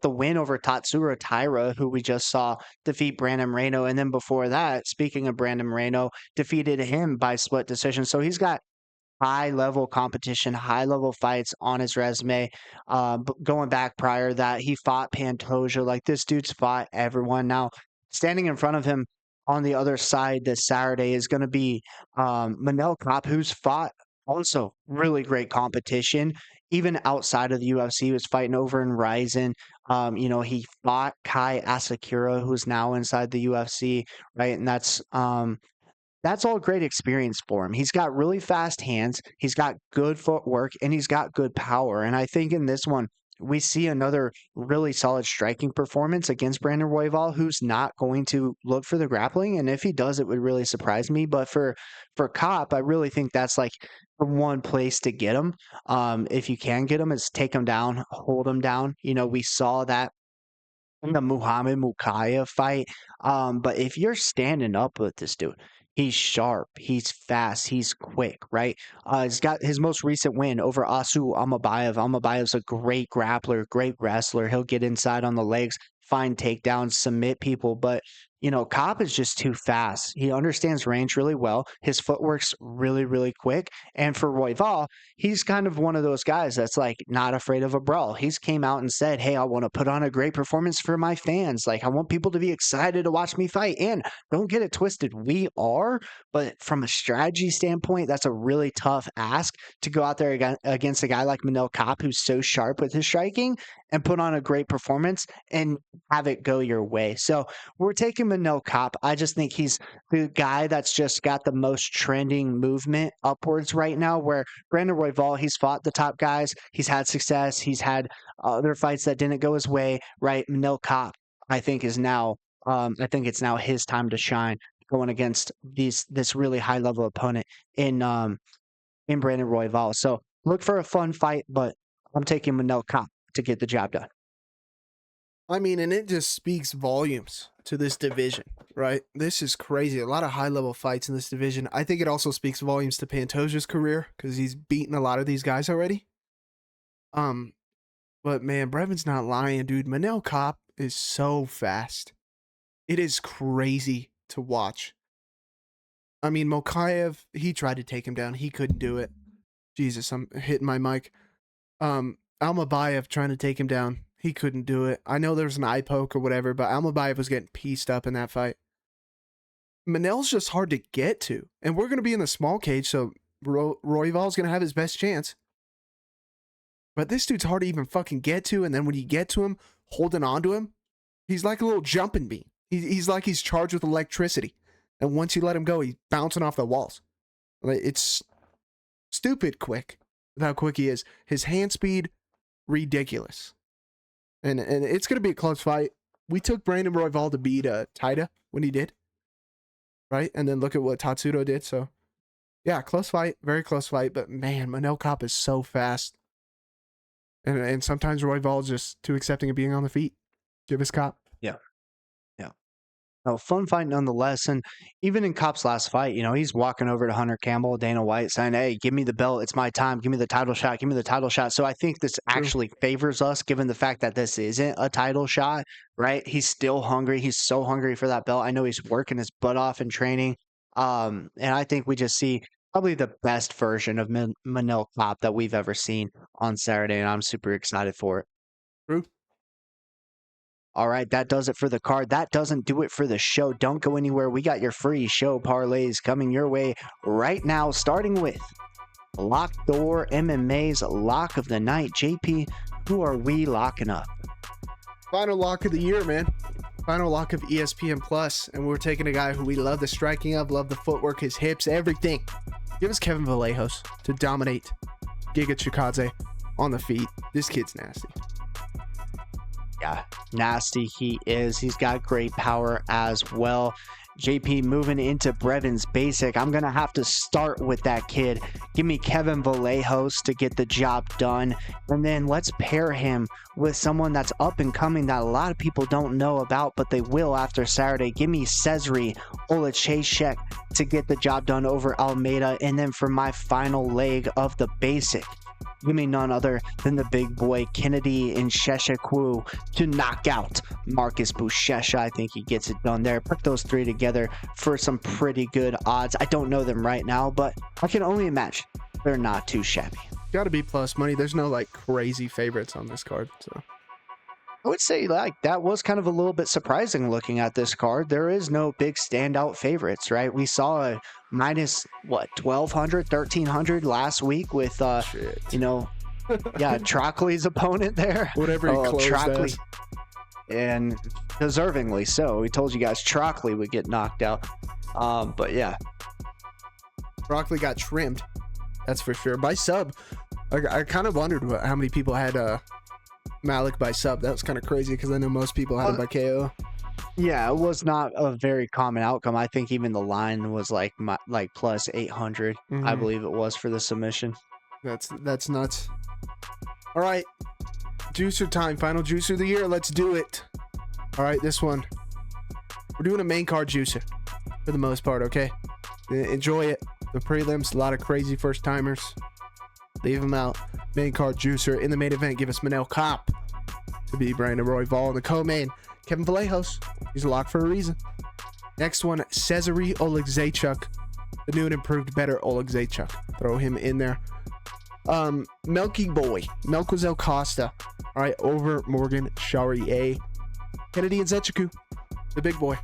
the win over Tatsuro Taira, who we just saw defeat Brandon Moreno, and then before that, speaking of Brandon Moreno, defeated him by split decision. So he's got high level competition, high level fights on his resume. But going back prior to that, he fought Pantoja. Like this dude's fought everyone. Now, standing in front of him on the other side this Saturday is going to be Manel Kape, who's fought also really great competition. Even outside of the UFC, he was fighting over in Ryzen. He fought Kai Asakura, who's now inside the UFC, right? And that's all great experience for him. He's got really fast hands, he's got good footwork, and he's got good power. And I think in this one, we see another really solid striking performance against Brandon Royval, who's not going to look for the grappling. And if he does, it would really surprise me. But for Kape, I really think that's like the one place to get him. If you can get him, is take him down, hold him down. We saw that in the Muhammad Mukaya fight. But if you're standing up with this dude, he's sharp, he's fast, he's quick, right? He's got his most recent win over Asu Amabayev. Amabayev's a great grappler, great wrestler. He'll get inside on the legs, find takedowns, submit people. But Kape is just too fast. He understands range really well. His footwork's really, really quick. And for Royval, he's kind of one of those guys that's like not afraid of a brawl. He's came out and said, hey, I want to put on a great performance for my fans. Like, I want people to be excited to watch me fight. And don't get it twisted, we are. But from a strategy standpoint, that's a really tough ask to go out there against a guy like Manel Kape, who's so sharp with his striking, and put on a great performance and have it go your way. So we're taking Manel Kape. I just think he's the guy that's just got the most trending movement upwards right now, where Brandon Royval, he's fought the top guys. He's had success. He's had other fights that didn't go his way, right? Manel Kape, I think, is now, I think it's now his time to shine, going against this really high level opponent in Brandon Royval. So look for a fun fight, but I'm taking Manel Kape to get the job done. I mean, and it just speaks volumes to this division, right? This is crazy. A lot of high-level fights in this division. I think it also speaks volumes to Pantoja's career because he's beaten a lot of these guys already. But man, Brevin's not lying, dude. Manel Kape is so fast. It is crazy to watch. I mean, Mokaev, he tried to take him down. He couldn't do it. Jesus, I'm hitting my mic. Almabayev trying to take him down. He couldn't do it. I know there was an eye poke or whatever, but Almabayev was getting pieced up in that fight. Manel's just hard to get to. And we're going to be in the small cage, so Royval's going to have his best chance. But this dude's hard to even fucking get to, and then when you get to him, holding on to him, he's like a little jumping bean. He's like he's charged with electricity. And once you let him go, he's bouncing off the walls. It's stupid quick with how quick he is. His hand speed, ridiculous. And it's going to be a close fight. We took Brandon Royval to beat Taida when he did. Right? And then look at what Tatsudo did. So, yeah, close fight. Very close fight. But, man, Manel Kape is so fast. And sometimes Royval is just too accepting of being on the feet. Give us Kape. Yeah. Oh, fun fight nonetheless. And even in Kape's last fight, he's walking over to Hunter Campbell, Dana White, saying, hey, give me the belt. It's my time. Give me the title shot. Give me the title shot. So I think this actually favors us, given the fact that this isn't a title shot, right? He's still hungry. He's so hungry for that belt. I know he's working his butt off in training. And I think we just see probably the best version of Manel Kape that we've ever seen on Saturday. And I'm super excited for it. True. All right, that does it for the card. That doesn't do it for the show. Don't go anywhere. We got your free show parlays coming your way right now, starting with Locked Door MMA's Lock of the Night. JP, who are we locking up? Final lock of the year, man. Final lock of ESPN Plus. And we're taking a guy who we love the striking of, love the footwork, his hips, everything. Give us Kevin Vallejos to dominate Giga Chikadze on the feet. This kid's nasty. Yeah, nasty he is. He's got great power as well. JP, moving into Brevin's basic, I'm going to have to start with that kid. Give me Kevin Vallejos to get the job done. And then let's pair him with someone that's up and coming that a lot of people don't know about, but they will after Saturday. Give me Cezary Oleksiejczuk to get the job done over Almeida. And then for my final leg of the basic, give me none other than the big boy Kennedy Nzechukwu to knock out Marcus Buchecha. I think he gets it done there. Put those three together for some pretty good odds. I don't know them right now, but I can only imagine they're not too shabby. Gotta be plus money. There's no like crazy favorites on this card. So I would say like that was kind of a little bit surprising looking at this card. There is no big standout favorites, right? We saw a minus 1,200, 1,300 last week with Trockley's opponent there. Whatever he closed as. And deservingly so. We told you guys Trockley would get knocked out. But yeah. Trockley got trimmed. That's for sure. By sub. I kind of wondered how many people had Malik by sub. That was kind of crazy because I know most people had it by KO. Yeah, it was not a very common outcome. I think even the line was like plus 800. I believe it was for the submission. That's nuts. All right, juicer time. Final juicer of the year. Let's do it. All right, this one. We're doing a main card juicer for the most part. Okay, enjoy it. The prelims, a lot of crazy first timers. Leave them out. Main card juicer in the main event. Give us Manel Kape to be Brandon Royval. In the co-main, Kevin Vallejos. He's a lock for a reason. Next one, Cesare Oleksiejczuk. The new and improved, better Oleksiejczuk. Throw him in there. Melky Boy. Melquizel Costa. All right, over Morgan Charriere. Kennedy Nzechukwu. The big boy.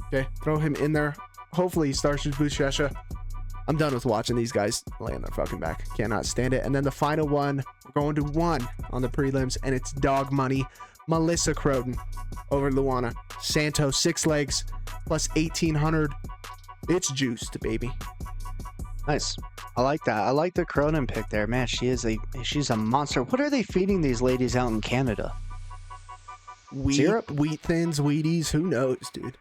Okay, throw him in there. Hopefully he starts with Buchecha. I'm done with watching these guys lay on their fucking back. Cannot stand it. And then the final one, we're going to 1 on the prelims, and it's dog money. Melissa Croden over Luana. Santos, 6 legs, plus 1,800. It's juiced, baby. Nice. I like that. I like the Croden pick there. Man, she's a monster. What are they feeding these ladies out in Canada? Syrup? Wheat thins, Wheaties, who knows, dude?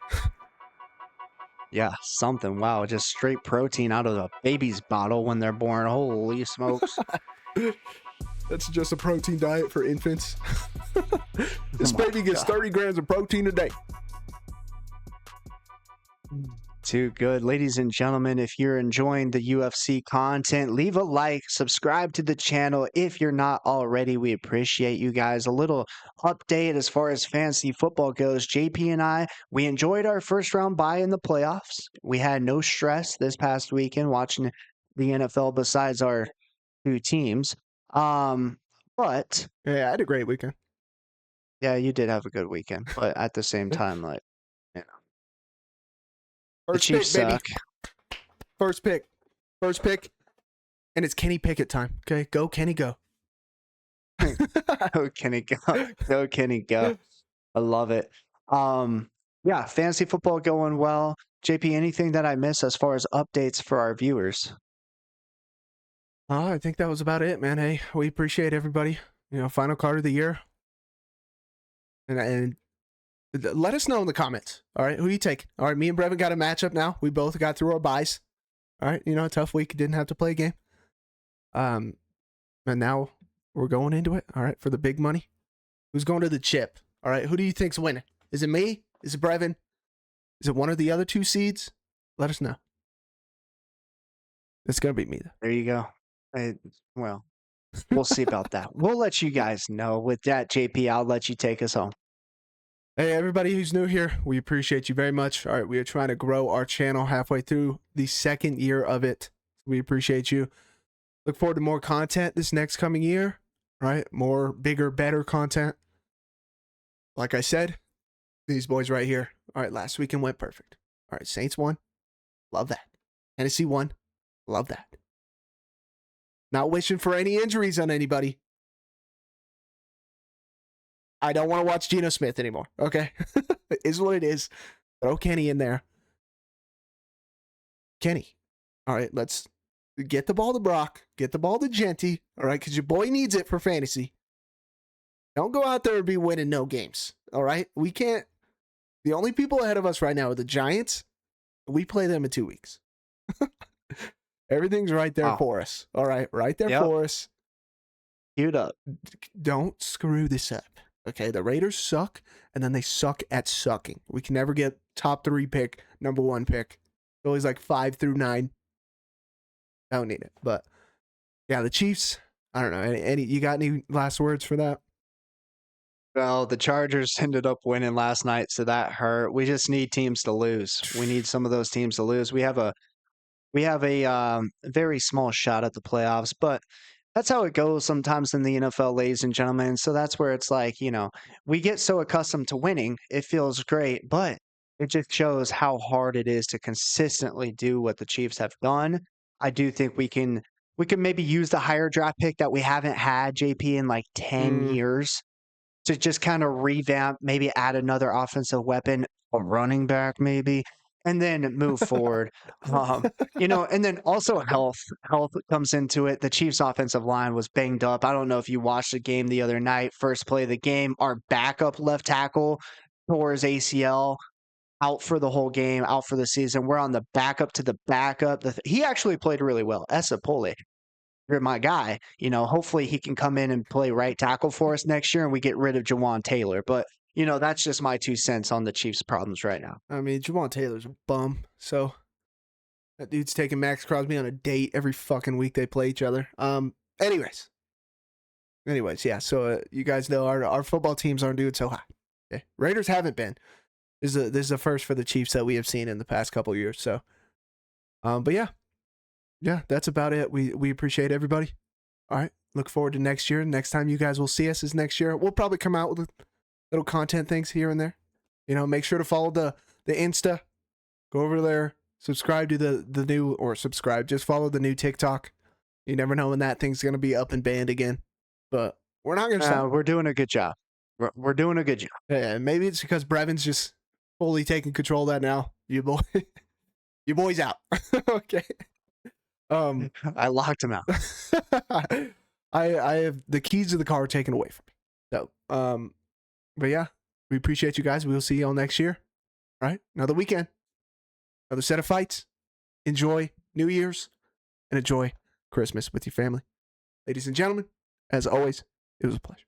Yeah, something. Wow, just straight protein out of a baby's bottle when they're born. Holy smokes. That's just a protein diet for infants. This Oh my baby gets God. 30 grams of protein a day. Too good. Ladies and gentlemen, if you're enjoying the UFC content, leave a like, subscribe to the channel if you're not already. We appreciate you guys. A little update as far as fantasy football goes. JP and I, we enjoyed our first round bye in the playoffs. We had no stress this past weekend watching the NFL besides our 2 teams. But Yeah, I had a great weekend. yeah, you did have a good weekend, but at the same time, like, the First pick, Chiefs baby. suck. First pick. And it's Kenny Pickett time. Okay, go Kenny, go. Go Kenny, go. Go Kenny, go. I love it. Yeah, fantasy football going well. JP, anything that I miss as far as updates for our viewers? I think that was about it, man. Hey, we appreciate everybody. Final card of the year. And let us know in the comments. All right, who you take? All right, me and Brevin got a matchup now. We both got through our buys. All right, a tough week. Didn't have to play a game. And now we're going into it. All right, for the big money. Who's going to the chip? All right, who do you think's winning? Is it me? Is it Brevin? Is it one of the other 2 seeds? Let us know. It's gonna be me though. There you go. Well, we'll see about that. We'll let you guys know. With that, JP, I'll let you take us home. Hey, everybody who's new here, we appreciate you very much. All right, we are trying to grow our channel halfway through the 2nd year of it. We appreciate you. Look forward to more content this next coming year. All right, more, bigger, better content. Like I said, these boys right here. All right, last weekend went perfect. All right, Saints won. Love that. Tennessee won. Love that. Not wishing for any injuries on anybody. I don't want to watch Geno Smith anymore. Okay. It is what it is. Throw Kenny in there. Kenny. All right. Let's get the ball to Brock. Get the ball to Genty. All right. Because your boy needs it for fantasy. Don't go out there and be winning no games. All right. We can't. The only people ahead of us right now are the Giants. We play them in 2 weeks. Everything's right there for us. All right. Right there for us. Queued up. Don't screw this up. Okay, the Raiders suck, and then they suck at sucking. We can never get top 3 pick, number 1 pick. It's always like 5 through 9. I don't need it. But yeah, the Chiefs, I don't know. Any you got any last words for that? Well, the Chargers ended up winning last night, so that hurt. We just need teams to lose. We need some of those teams to lose. We have a very small shot at the playoffs, but that's how it goes sometimes in the NFL, ladies and gentlemen. So that's where it's like, we get so accustomed to winning, it feels great, but it just shows how hard it is to consistently do what the Chiefs have done. I do think we can maybe use the higher draft pick that we haven't had, JP, in like 10 years to just kind of revamp, maybe add another offensive weapon, a running back maybe, and then move forward. And then also health comes into it. The Chiefs offensive line was banged up. I don't know if you watched the game the other night. First play of the game, our backup left tackle tore his ACL, out for the whole game, out for the season. We're on the backup to the backup. He actually played really well. Esapole, you're my guy. Hopefully he can come in and play right tackle for us next year and we get rid of Jawan Taylor. But that's just my 2 cents on the Chiefs' problems right now. I mean, Jawan Taylor's a bum, so that dude's taking Max Crosby on a date every fucking week they play each other. Anyways, yeah, so you guys know our football teams aren't doing so hot. Okay. Raiders haven't been. This is the first for the Chiefs that we have seen in the past couple years. So, but yeah, that's about it. We appreciate everybody. All right, look forward to next year. Next time you guys will see us is next year. We'll probably come out with little content things here and there. Make sure to follow the Insta. Go over there, subscribe to the new, or subscribe. Just follow the new TikTok. You never know when that thing's gonna be up and banned again. But we're not gonna stop. We're doing a good job. We're doing a good job. Yeah, maybe it's because Brevin's just fully taking control of that now. You boys out. Okay. I locked him out. I have the keys to the car taken away from me. So, but yeah, we appreciate you guys. We'll see you all next year. All right, another weekend, another set of fights. Enjoy New Year's and enjoy Christmas with your family. Ladies and gentlemen, as always, it was a pleasure.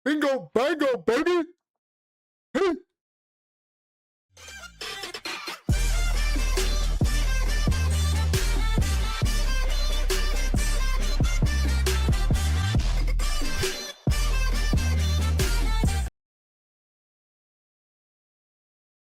Bingo, bango, baby. Hey.